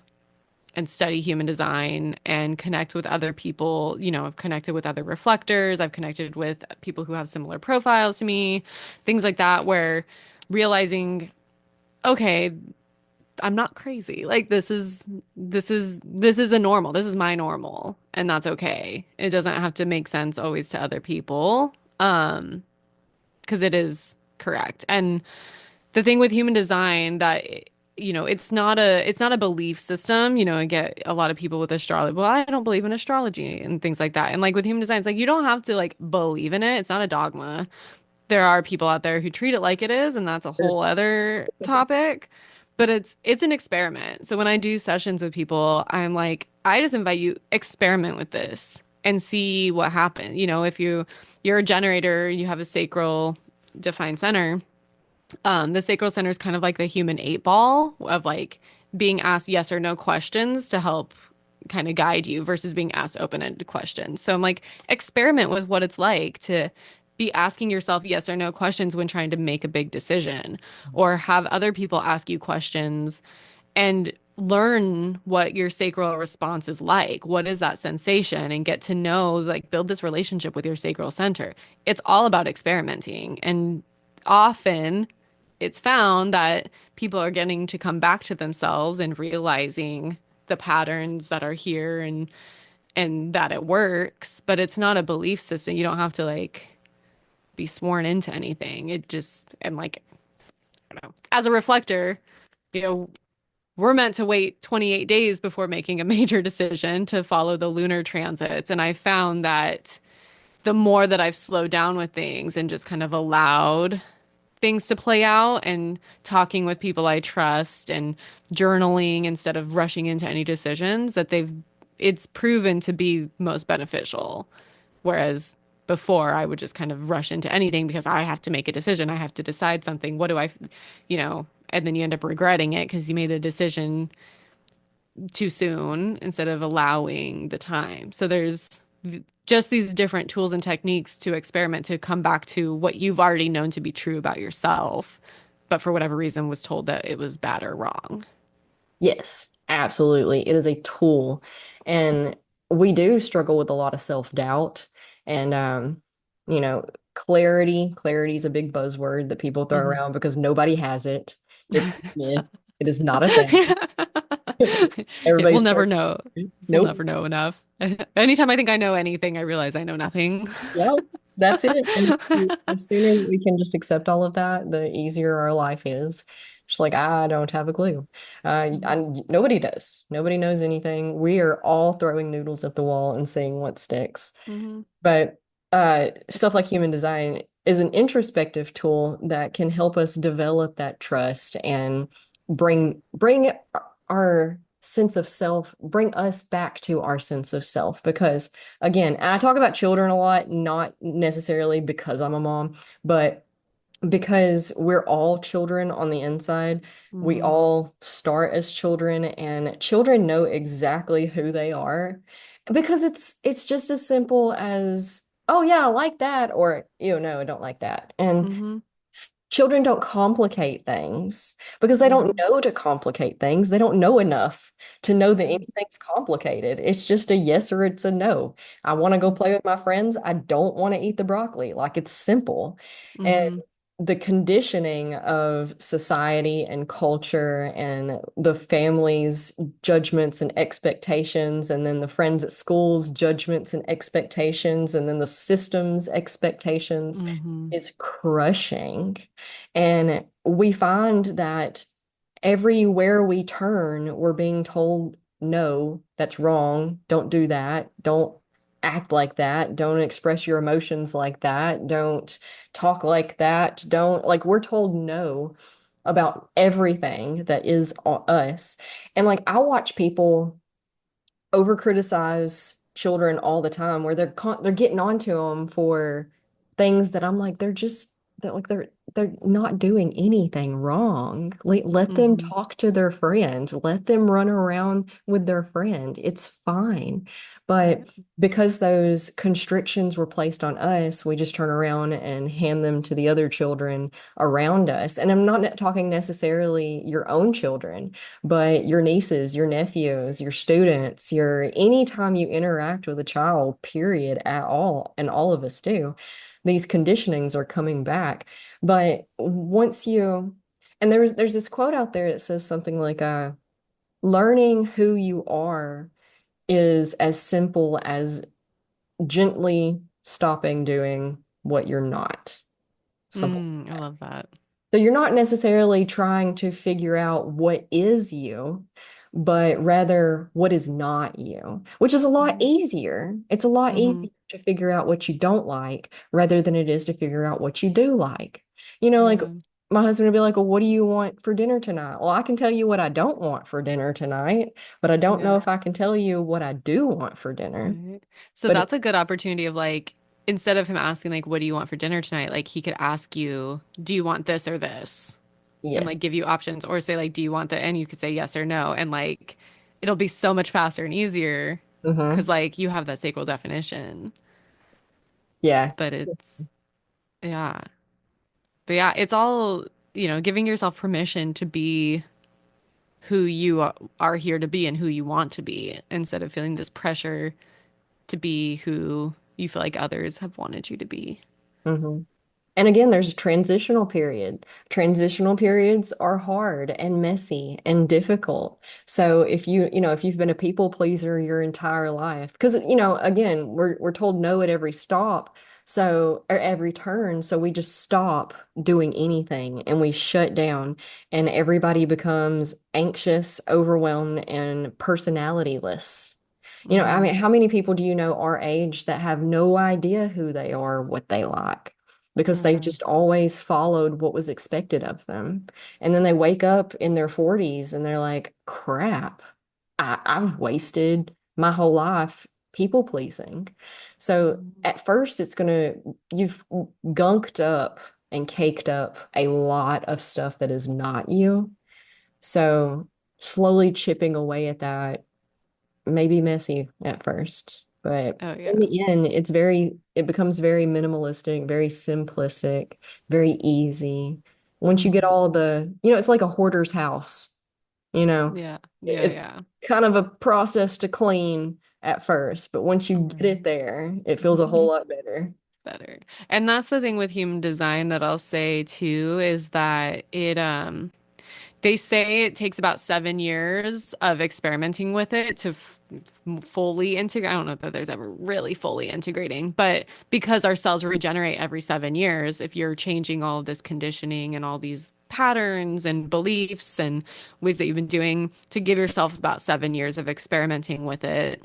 and study human design and connect with other people. I've connected with other reflectors, I've connected with people who have similar profiles to me, things like that, where realizing, okay, I'm not crazy. Like this is a normal. This is my normal, and that's okay. It doesn't have to make sense always to other people. Because it is correct. And the thing with human design that it's not a belief system. I get a lot of people with astrology. Well, I don't believe in astrology and things like that. And like with human design, it's like you don't have to like believe in it. It's not a dogma. There are people out there who treat it like it is, and that's a whole other topic. But it's an experiment. So when I do sessions with people, I'm like, I just invite you experiment with this and see what happens. If you're a generator, you have a sacral defined center. The sacral center is kind of like the human eight ball of like being asked yes or no questions to help kind of guide you versus being asked open-ended questions. So I'm like, experiment with what it's like to be asking yourself yes or no questions when trying to make a big decision, or have other people ask you questions and learn what your sacral response is like. What is that sensation? And get to know, like, build this relationship with your sacral center. It's all about experimenting. And often it's found that people are getting to come back to themselves and realizing the patterns that are here and that it works, but it's not a belief system. You don't have to like be sworn into anything. It just, and like, I don't know, as a reflector, you know, we're meant to wait 28 days before making a major decision to follow the lunar transits. And I found that the more that I've slowed down with things and just kind of allowed things to play out and talking with people I trust and journaling instead of rushing into any decisions, that it's proven to be most beneficial. Whereas before I would just kind of rush into anything because I have to make a decision. I have to decide something. What do and then you end up regretting it because you made a decision too soon instead of allowing the time. So there's just these different tools and techniques to experiment to come back to what you've already known to be true about yourself, but for whatever reason was told that it was bad or wrong. Yes, absolutely. It is a tool. And we do struggle with a lot of self-doubt and you know, clarity. Clarity is a big buzzword that people throw Mhm. around because nobody has it. It's a myth. It is not a thing. It will Everybody's never so know. We'll nope. never know enough. Anytime I think I know anything, I realize I know nothing. Yep, that's it. And the sooner we can just accept all of that, the easier our life is. Just like, I don't have a clue. Nobody does. Nobody knows anything. We are all throwing noodles at the wall and seeing what sticks. Hmm. But stuff like human design is an introspective tool that can help us develop that trust and bring our sense of self, bring us back to our sense of self. Because again, and I talk about children a lot, not necessarily because I'm a mom, but because we're all children on the inside. We Hmm. all start as children, and children know exactly who they are because it's just as simple as, oh yeah, I like that, or no, I don't like that. And Hmm. children don't complicate things because they don't Hmm. know to complicate things. They don't know enough to know that Hmm. anything's complicated. It's just a yes or it's a no. I want to go play with my friends. I don't want to eat the broccoli. Like, it's simple. And Hmm. the conditioning of society and culture and the family's judgments and expectations, and then the friends at school's judgments and expectations, and then the system's expectations Hmm. is crushing. And we find that everywhere we turn, we're being told, no, that's wrong. Don't do that. Don't act like that. Don't express your emotions like that. Don't talk like that. Don't, like, we're told no about everything that is us. And like, I watch people over criticize children all the time where they're getting onto them for things that I'm like, that like they're not doing anything wrong. Let them Hmm. talk to their friend. Let them run around with their friend. It's fine. But Yeah. because those constrictions were placed on us, we just turn around and hand them to the other children around us. And I'm not talking necessarily your own children, but your nieces, your nephews, your students, your anytime you interact with a child, period, at all, and all of us do, these conditionings are coming back. But once you, and there's this quote out there that says something like learning who you are is as simple as gently stopping doing what you're not. Something. I love that. So you're not necessarily trying to figure out what is you, but rather what is not you, which is a lot easier. It's a lot Mm-hmm. easier to figure out what you don't like rather than it is to figure out what you do like. You know, like Yeah. my husband would be like, well, what do you want for dinner tonight? Well, I can tell you what I don't want for dinner tonight, but I don't know Yeah. if I can tell you what I do want for dinner. Right. So But that's a good opportunity of like, instead of him asking like, what do you want for dinner tonight? Like he could ask you, do you want this or this? And like yes. give you options or say like, do you want that? And you could say yes or no. And like, it'll be so much faster and easier because Hmm. like you have that sacral definition. Yeah. But it's, yeah. But yeah, it's all, giving yourself permission to be who you are here to be and who you want to be instead of feeling this pressure to be who you feel like others have wanted you to be. Hmm. And again, there's a transitional period. Transitional periods are hard and messy and difficult. So if you've been a people pleaser your entire life, because again, we're told no at every stop, so or every turn, so we just stop doing anything and we shut down and everybody becomes anxious, overwhelmed, and personalityless. I Hmm. mean, how many people do you know our age that have no idea who they are, what they like? Because they've Hmm. just always followed what was expected of them. And then they wake up in their 40s and they're like, crap, I've wasted my whole life people pleasing. So at first, you've gunked up and caked up a lot of stuff that is not you. So slowly chipping away at that may be messy at first, but Oh in yeah. the end, it becomes very minimalistic, very simplistic, very easy. Once you get Hmm. all it's like a hoarder's house, you know, Yeah. Yeah. it's Yeah. kind of a process to clean at first, but once you get it Right. there, it feels a whole lot better. Better. And that's the thing with human design that I'll say too is that they say it takes about 7 years of experimenting with it to fully integrate. I don't know that there's ever really fully integrating, but because our cells regenerate every 7 years, if you're changing all of this conditioning and all these patterns and beliefs and ways that you've been doing, to give yourself about 7 years of experimenting with it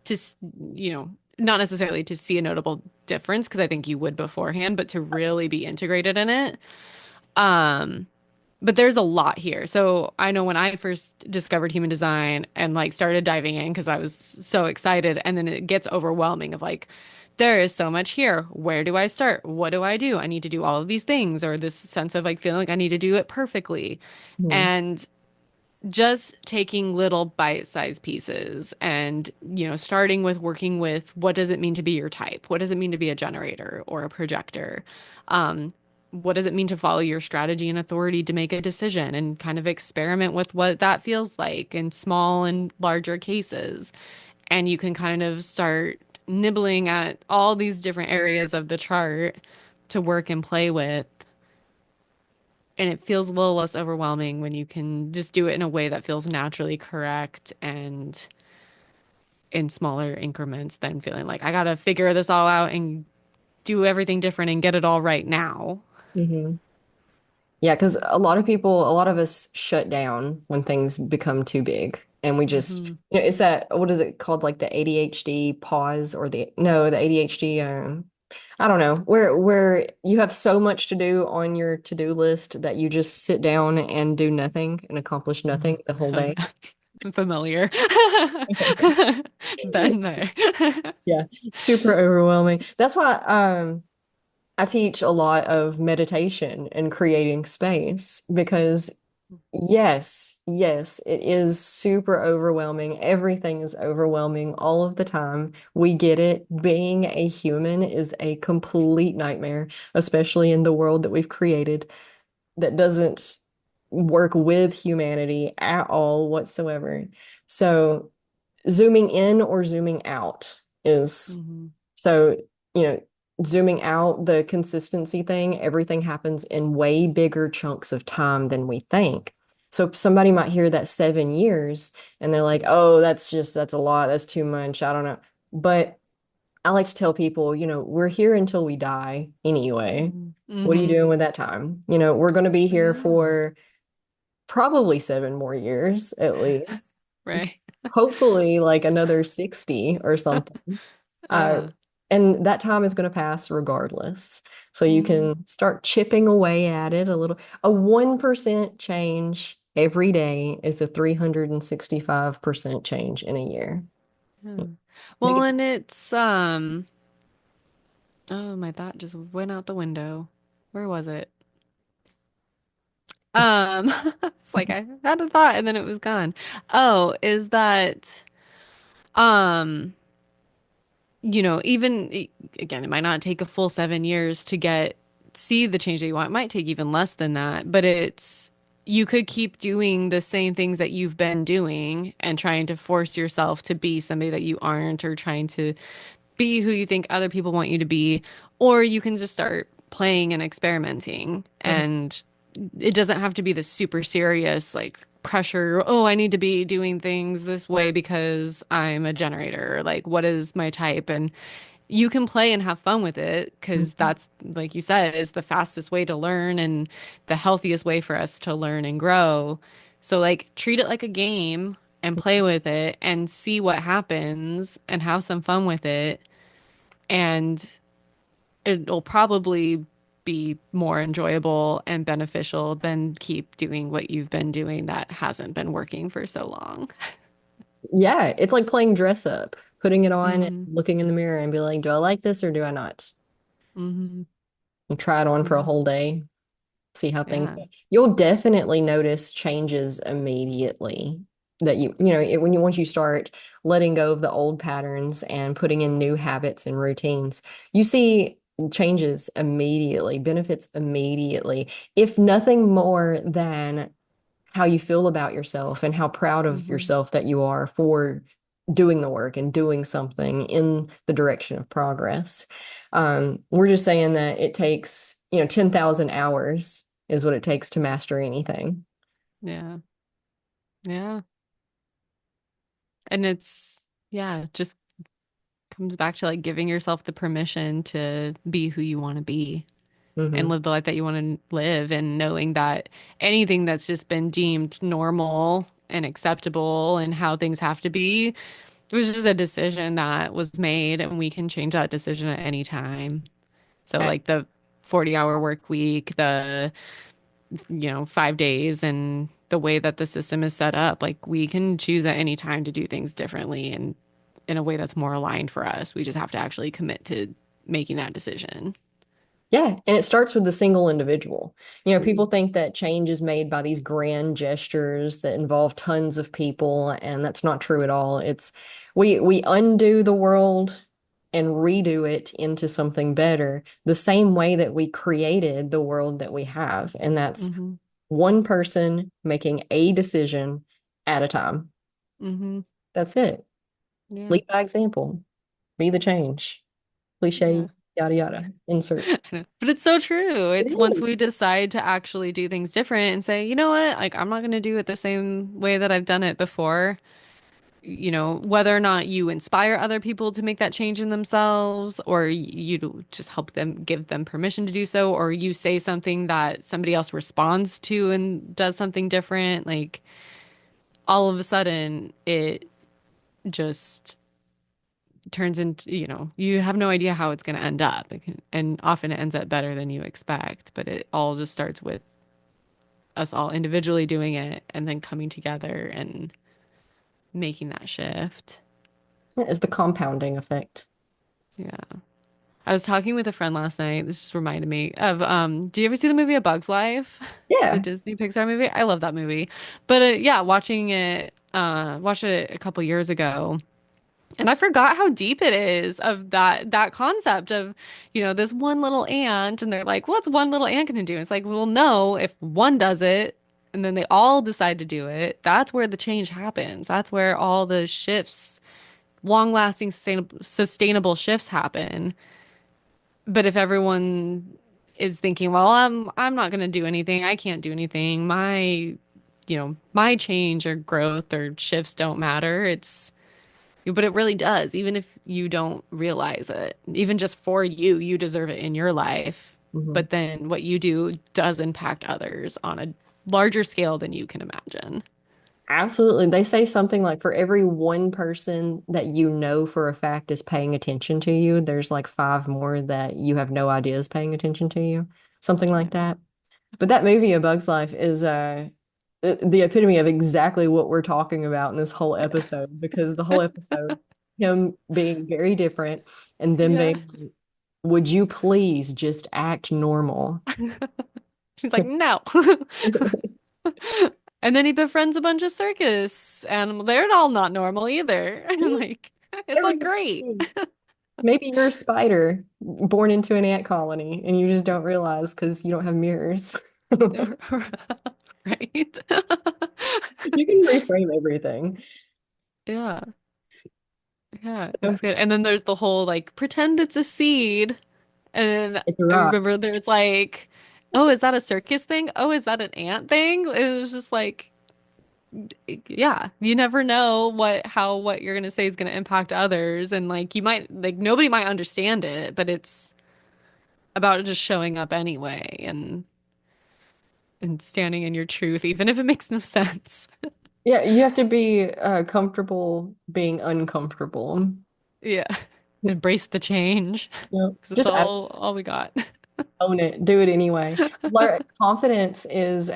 to, not necessarily to see a notable difference, because I think you would beforehand, but to really be integrated in it. Um, but there's a lot here. So I know when I first discovered human design and like started diving in because I was so excited, and then it gets overwhelming of like, there is so much here. Where do I start? What do I do? I need to do all of these things, or this sense of like feeling like I need to do it perfectly. Mhm. And just taking little bite-sized pieces and, starting with working with what does it mean to be your type? What does it mean to be a generator or a projector? Um, what does it mean to follow your strategy and authority to make a decision and kind of experiment with what that feels like in small and larger cases? And you can kind of start nibbling at all these different areas of the chart to work and play with, and it feels a little less overwhelming when you can just do it in a way that feels naturally correct and in smaller increments than feeling like I gotta figure this all out and do everything different and get it all right now. Mhm. Yeah, because a lot of us shut down when things become too big. And we just, Hmm. it's what is it called? Like the ADHD pause or the ADHD, I don't know, where you have so much to do on your to-do list that you just sit down and do nothing and accomplish nothing the whole Oh day. yeah, I'm familiar. Been there. Yeah, super overwhelming. That's why, I teach a lot of meditation and creating space because yes, yes, it is super overwhelming. Everything is overwhelming all of the time. We get it. Being a human is a complete nightmare, especially in the world that we've created that doesn't work with humanity at all whatsoever. So, zooming in or zooming out is Hmm. so, you know, zooming out, the consistency thing, everything happens in way bigger chunks of time than we think. So somebody might hear that 7 years and they're like, oh, that's a lot. That's too much. I don't know. But I like to tell people, we're here until we die anyway. What are you Hmm. doing with that time? We're going to be here Yeah. for probably 7 more years at least. Right. Hopefully, like another 60 or something. Uh, Yeah. and that time is going to pass regardless. So you Hmm. can start chipping away at it a little. A 1% change every day is a 365% change in a year. Yeah. Make Well, it, and it's oh, my thought just went out the window. Where was it? Um, it's like I had a thought and then it was gone. Oh, is that um, even again, it might not take a full 7 years to get see the change that you want. It might take even less than that, but it's you could keep doing the same things that you've been doing and trying to force yourself to be somebody that you aren't or trying to be who you think other people want you to be, or you can just start playing and experimenting. Mhm. And it doesn't have to be the super serious, like pressure. Oh, I need to be doing things this way because I'm a generator. Like, what is my type? And you can play and have fun with it because Mhm. that's, like you said, is the fastest way to learn and the healthiest way for us to learn and grow. So, like, treat it like a game and play with it and see what happens and have some fun with it and it'll probably be more enjoyable and beneficial than keep doing what you've been doing that hasn't been working for so long. Yeah, it's like playing dress up, putting it on and Hmm. looking in the mirror and be like, do I like this or do I not? Hmm. And try it on for a Yeah. whole day, see how things Yeah. go. You'll definitely notice changes immediately that when once you start letting go of the old patterns and putting in new habits and routines, you see changes immediately, benefits immediately, if nothing more than how you feel about yourself and how proud of Hmm. yourself that you are for doing the work and doing something in the direction of progress. We're just saying that it takes, 10,000 hours is what it takes to master anything. Yeah. Yeah. And it's, yeah, just comes back to like giving yourself the permission to be who you want to be and Hmm. live the life that you want to live and knowing that anything that's just been deemed normal and acceptable and how things have to be, it was just a decision that was made and we can change that decision at any time. So like the 40-hour work week, the 5 days and the way that the system is set up, like we can choose at any time to do things differently and in a way that's more aligned for us. We just have to actually commit to making that decision. Yeah, and it starts with the single individual. People think that change is made by these grand gestures that involve tons of people, and that's not true at all. It's we undo the world and redo it into something better, the same way that we created the world that we have, and that's Hmm. one person making a decision at a time. Hmm. That's it. Yeah. Lead by example. Be the change. Cliche, Yeah. yada yada. Insert. I know. But it's so true. It It's once is. we decide to actually do things different and say, you know what, like I'm not going to do it the same way that I've done it before. Whether or not you inspire other people to make that change in themselves, or you just help them, give them permission to do so, or you say something that somebody else responds to and does something different, like all of a sudden it just turns into, you have no idea how it's going to end up. And often it ends up better than you expect, but it all just starts with us all individually doing it and then coming together and making that shift. It's the compounding effect. Yeah. I was talking with a friend last night. This just reminded me of do you ever see the movie A Bug's Life? The Yeah. Disney Pixar movie? I love that movie. But yeah, watched it a couple years ago. And I forgot how deep it is of that concept of, this one little ant and they're like, what's one little ant gonna do? And it's like, well, no, if one does it and then they all decide to do it, that's where the change happens. That's where all the shifts, long-lasting sustainable shifts happen. But if everyone is thinking, well, I'm not gonna do anything, I can't do anything, my change or growth or shifts don't matter, but it really does, even if you don't realize it. Even just for you, you deserve it in your life. Mhm. But then what you do does impact others on a larger scale than you can imagine. Absolutely. They say something like for every one person that you know for a fact is paying attention to you, there's like five more that you have no idea is paying attention to you. Something like Yeah. that. But that movie, A Bug's Life, is the epitome of exactly what we're talking about in this whole Yeah. episode, because the whole episode, him being very different and them Yeah. being, would you please just act normal? He's like, no. And then he befriends a bunch of circus animals. They're all not normal either. And like, it's like great. Everybody. Maybe you're a spider born into an ant colony and you just don't realize because you don't have mirrors. Right? You can reframe everything. Yeah. Yeah, it's good. And then there's the whole like pretend it's a seed. And It's a I rock. remember there's like, oh, is that a circus thing? Oh, is that an ant thing? It was just like, yeah, you never know what you're gonna say is gonna impact others. And like you might like nobody might understand it, but it's about just showing up anyway and standing in your truth, even if it makes no sense. Yeah, you have to be comfortable being uncomfortable. Yeah. Embrace the change Yep. because it's Just all we got. own it, do it anyway. Confidence is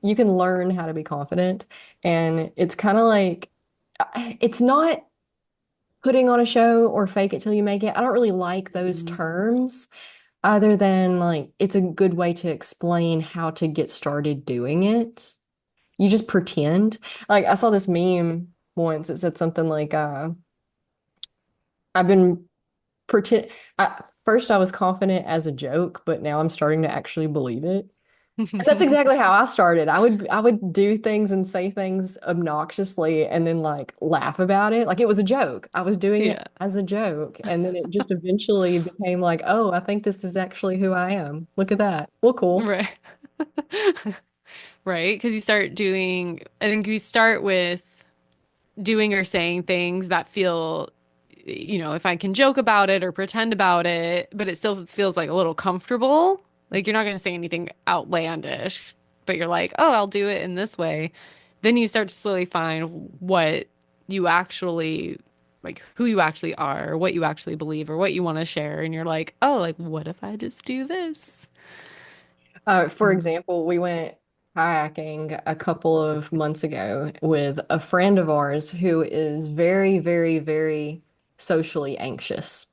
you can learn how to be confident. And it's kind of like, it's not putting on a show or fake it till you make it. I don't really like those Mhm. terms, other than like, it's a good way to explain how to get started doing it. You just pretend. Like, I saw this meme once. It said something like, I've been pretend. First, I was confident as a joke, but now I'm starting to actually believe it. And that's exactly how I started. I would do things and say things obnoxiously and then like laugh about it. Like it was a joke. I was doing it Yeah. as a joke. And then it just eventually became like, oh, I think this is actually who I am. Look at that. Well, cool. Right. Right. Because I think you start with doing or saying things that feel, if I can joke about it or pretend about it, but it still feels like a little comfortable. Like you're not going to say anything outlandish, but you're like, oh, I'll do it in this way. Then you start to slowly find what you actually, like who you actually are, or what you actually believe, or what you want to share. And you're like, oh, like, what if I just do this? For example, we went kayaking a couple of months ago with a friend of ours who is very, very, very socially anxious.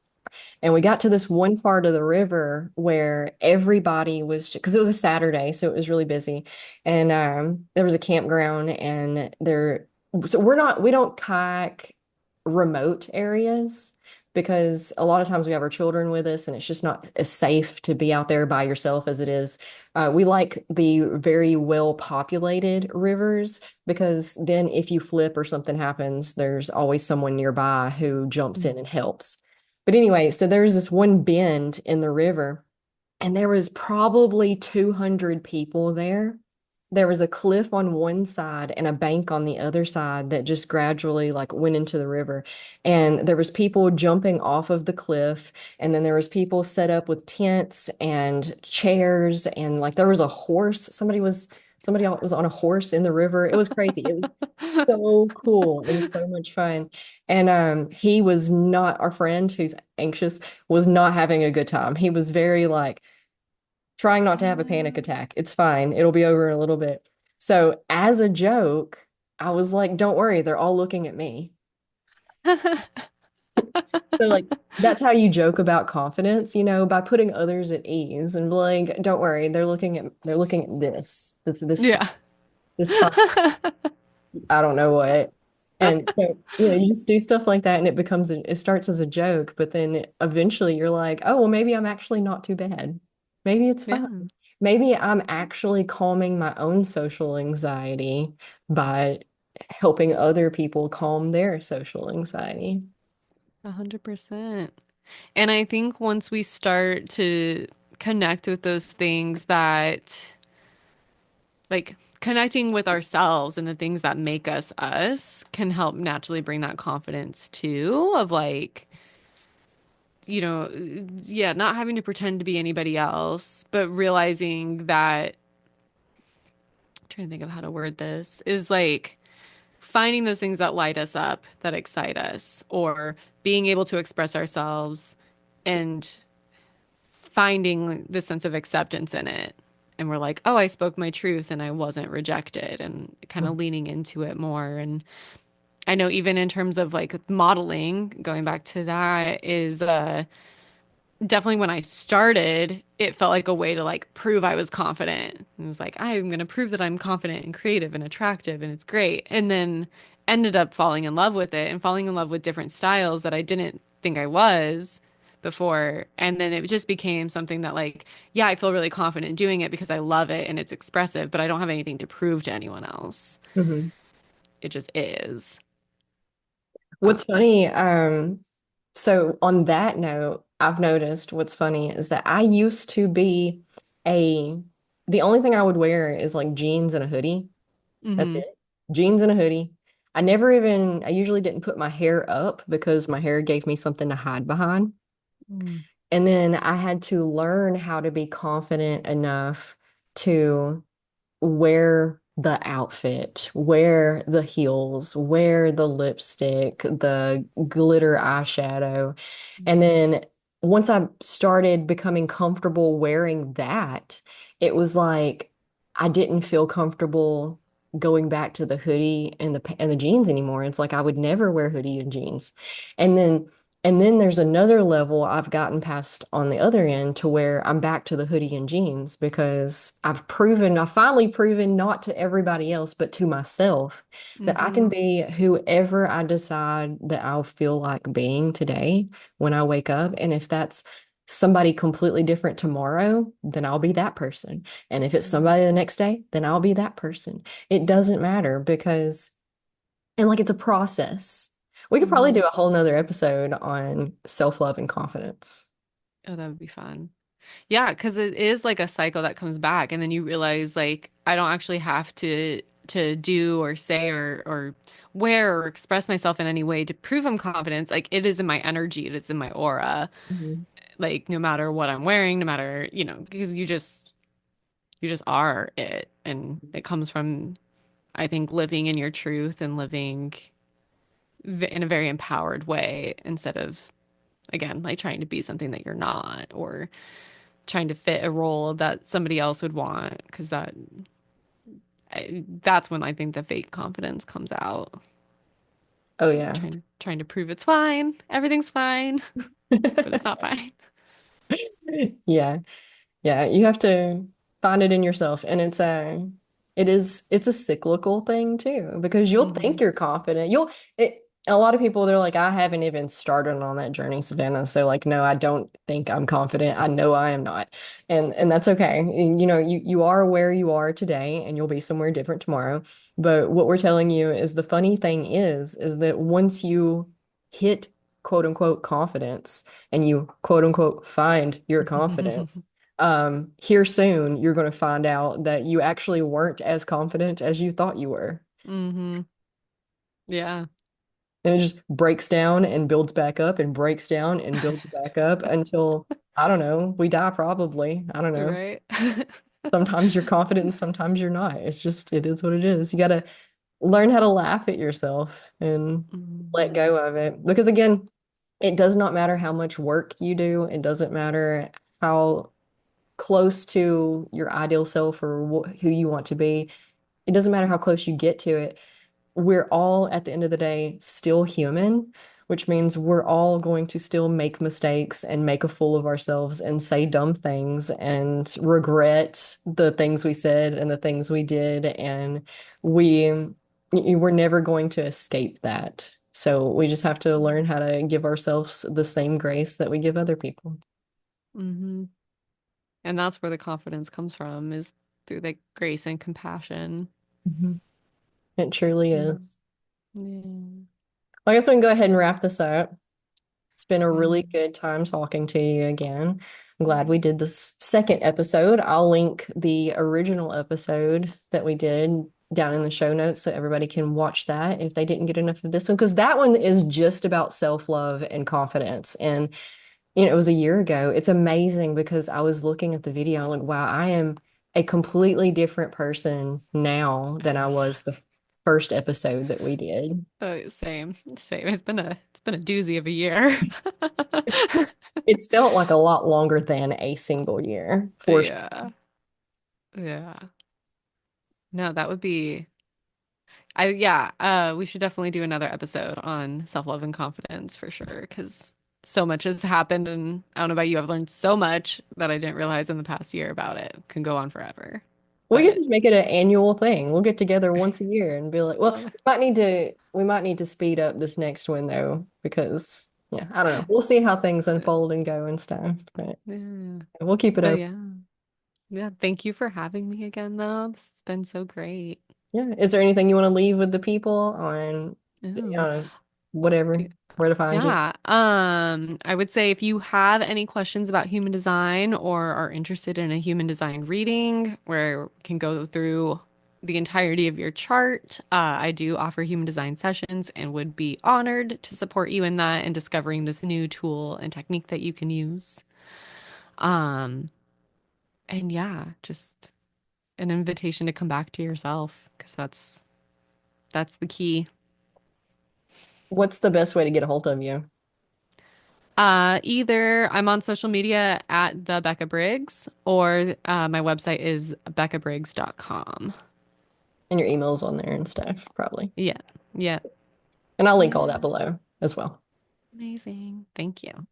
And we got to this one part of the river where everybody was, because it was a Saturday, so it was really busy. And there was a campground, and so we don't kayak remote areas because a lot of times we have our children with us, and it's just not as safe to be out there by yourself as it is. We like the very well populated rivers because then if you flip or something happens, there's always someone nearby who jumps in and helps. But anyway, so there was this one bend in the river, and there was probably 200 people there. There was a cliff on one side and a bank on the other side that just gradually like went into the river. And there was people jumping off of the cliff, and then there was people set up with tents and chairs, and like there was a horse. Somebody was on a horse in the river. It was crazy. It was so cool. It was so much fun. And he was not, our friend who's anxious was not having a good time. He was very like trying not to have a panic attack. It's fine. It'll be over in a little bit. So as a joke, I was like, don't worry, they're all looking at me. So like that's how you joke about confidence, by putting others at ease and be like, don't worry, they're looking at Yeah. this fine, I don't know what. And so, you just do stuff like that and it starts as a joke, but then eventually you're like, oh, well, maybe I'm actually not too bad. Maybe it's fine. Yeah. Maybe I'm actually calming my own social anxiety by helping other people calm their social anxiety. 100%. And I think once we start to connect with those things that, like, connecting with ourselves and the things that make us us can help naturally bring that confidence too, of like, yeah, not having to pretend to be anybody else, but realizing that, I'm trying to think of how to word this, is like finding those things that light us up, that excite us, or being able to express ourselves and finding the sense of acceptance in it. And we're like, oh, I spoke my truth and I wasn't rejected, and kind of leaning into it more. And I know even in terms of like modeling, going back to that, is definitely when I started, it felt like a way to like prove I was confident. And it was like, I'm going to prove that I'm confident and creative and attractive and it's great. And then ended up falling in love with it and falling in love with different styles that I didn't think I was before. And then it just became something that like, yeah, I feel really confident doing it because I love it and it's expressive, but I don't have anything to prove to anyone else. Mhm. It just is. What's funny, so on that note, I've noticed what's funny is that I used to be a, the only thing I would wear is like jeans and a hoodie. That's Mm-hmm. it. Jeans and a hoodie. I usually didn't put my hair up because my hair gave me something to hide behind. And then I had to learn how to be confident enough to wear the outfit, wear the heels, wear the lipstick, the glitter eyeshadow. And then once I started becoming comfortable wearing that, it was like I didn't feel comfortable going back to the hoodie and the jeans anymore. It's like I would never wear hoodie and jeans. And then there's another level I've gotten past on the other end to where I'm back to the hoodie and jeans because I've finally proven not to everybody else, but to myself that I Mm-hmm. can be whoever I decide that I'll feel like being today when I wake up. And if that's somebody completely different tomorrow, then I'll be that person. And if it's somebody the next day, then I'll be that person. It doesn't matter because, and like it's a process. We could probably Mm-hmm. do a whole nother episode on self-love and confidence. Oh, that would be fun. Yeah, because it is like a cycle that comes back, and then you realize like I don't actually have to do or say or wear or express myself in any way to prove I'm confident. Like it is in my energy, it is in my aura. Mhm. Like no matter what I'm wearing, no matter, because you just are it, and it comes from I think living in your truth and living in a very empowered way instead of again like trying to be something that you're not or trying to fit a role that somebody else would want because that's when I think the fake confidence comes out. Oh yeah. Trying to prove it's fine, everything's fine, but it's not fine. Yeah. Yeah, you have to find it in yourself. And it's a cyclical thing too, because you'll Hmm. think you're confident. A lot of people, they're like, I haven't even started on that journey, Savannah. So like, no, I don't think I'm confident. I know I am not. And that's okay. And, you are where you are today and you'll be somewhere different tomorrow. But what we're telling you is the funny thing is that once you hit quote unquote confidence and you quote unquote find your confidence, here soon, you're going to find out that you actually weren't as confident as you thought you were. Hmm. Yeah. And it just breaks down and builds back up and breaks down and builds back up until, I don't know, we die probably. I don't know. Right. Sometimes you're confident and sometimes you're not. It is what it is. You got to learn how to laugh at yourself and let Hmm. go of it. Because again, it does not matter how much work you do. It doesn't matter how close to your ideal self or who you want to be. It doesn't matter how close you get to it. We're all, at the end of the day, still human. which means we're all going to still make mistakes and make a fool of ourselves and say dumb things and regret the things we said and the things we did. And we're never going to escape that. So we just have to learn how to give ourselves the same grace that we give other people. Mm-hmm. And that's where the confidence comes from, is through the grace and compassion. Mhm. It truly Mm. is. Yeah. I guess we can go ahead and wrap this up. It's been a Yeah. really good time talking to you again. I'm glad we Mm. did this second episode. I'll link the original episode that we did down in the show notes so everybody can watch that if they didn't get enough of this one, because that one is just about self-love and confidence. And, it was a year ago. It's amazing because I was looking at the video, like, wow, I am a completely different person now than I was the first episode that we did. Same, same. It's been a doozy of a year. It's felt like a lot longer than a single year, for sure. Yeah. Yeah. No, that would be yeah, we should definitely do another episode on self-love and confidence for sure, because so much has happened and I don't know about you, I've learned so much that I didn't realize in the past year about it. Can go on forever. We could But just make it an annual thing. We'll get together once a year and be like, well, love it. we might need to speed up this next one though, because yeah, I don't know. We'll see how things unfold and go and stuff, but Yeah. we'll keep it But open. yeah. Yeah, thank you for having me again though. This has been so great. Yeah. Is there anything you want to leave with the people on, Ooh. whatever, where to find you? Yeah. I would say if you have any questions about human design or are interested in a human design reading where we can go through the entirety of your chart, I do offer human design sessions and would be honored to support you in that and discovering this new tool and technique that you can use. Um, and yeah, just an invitation to come back to yourself because that's the key. What's the best way to get a hold of you? Either I'm on social media at the Becca Briggs or my website is beccabriggs.com. And your email's on there and stuff, probably. Yeah. Yeah. And I'll link all Yeah. that below as well. Amazing. Thank you.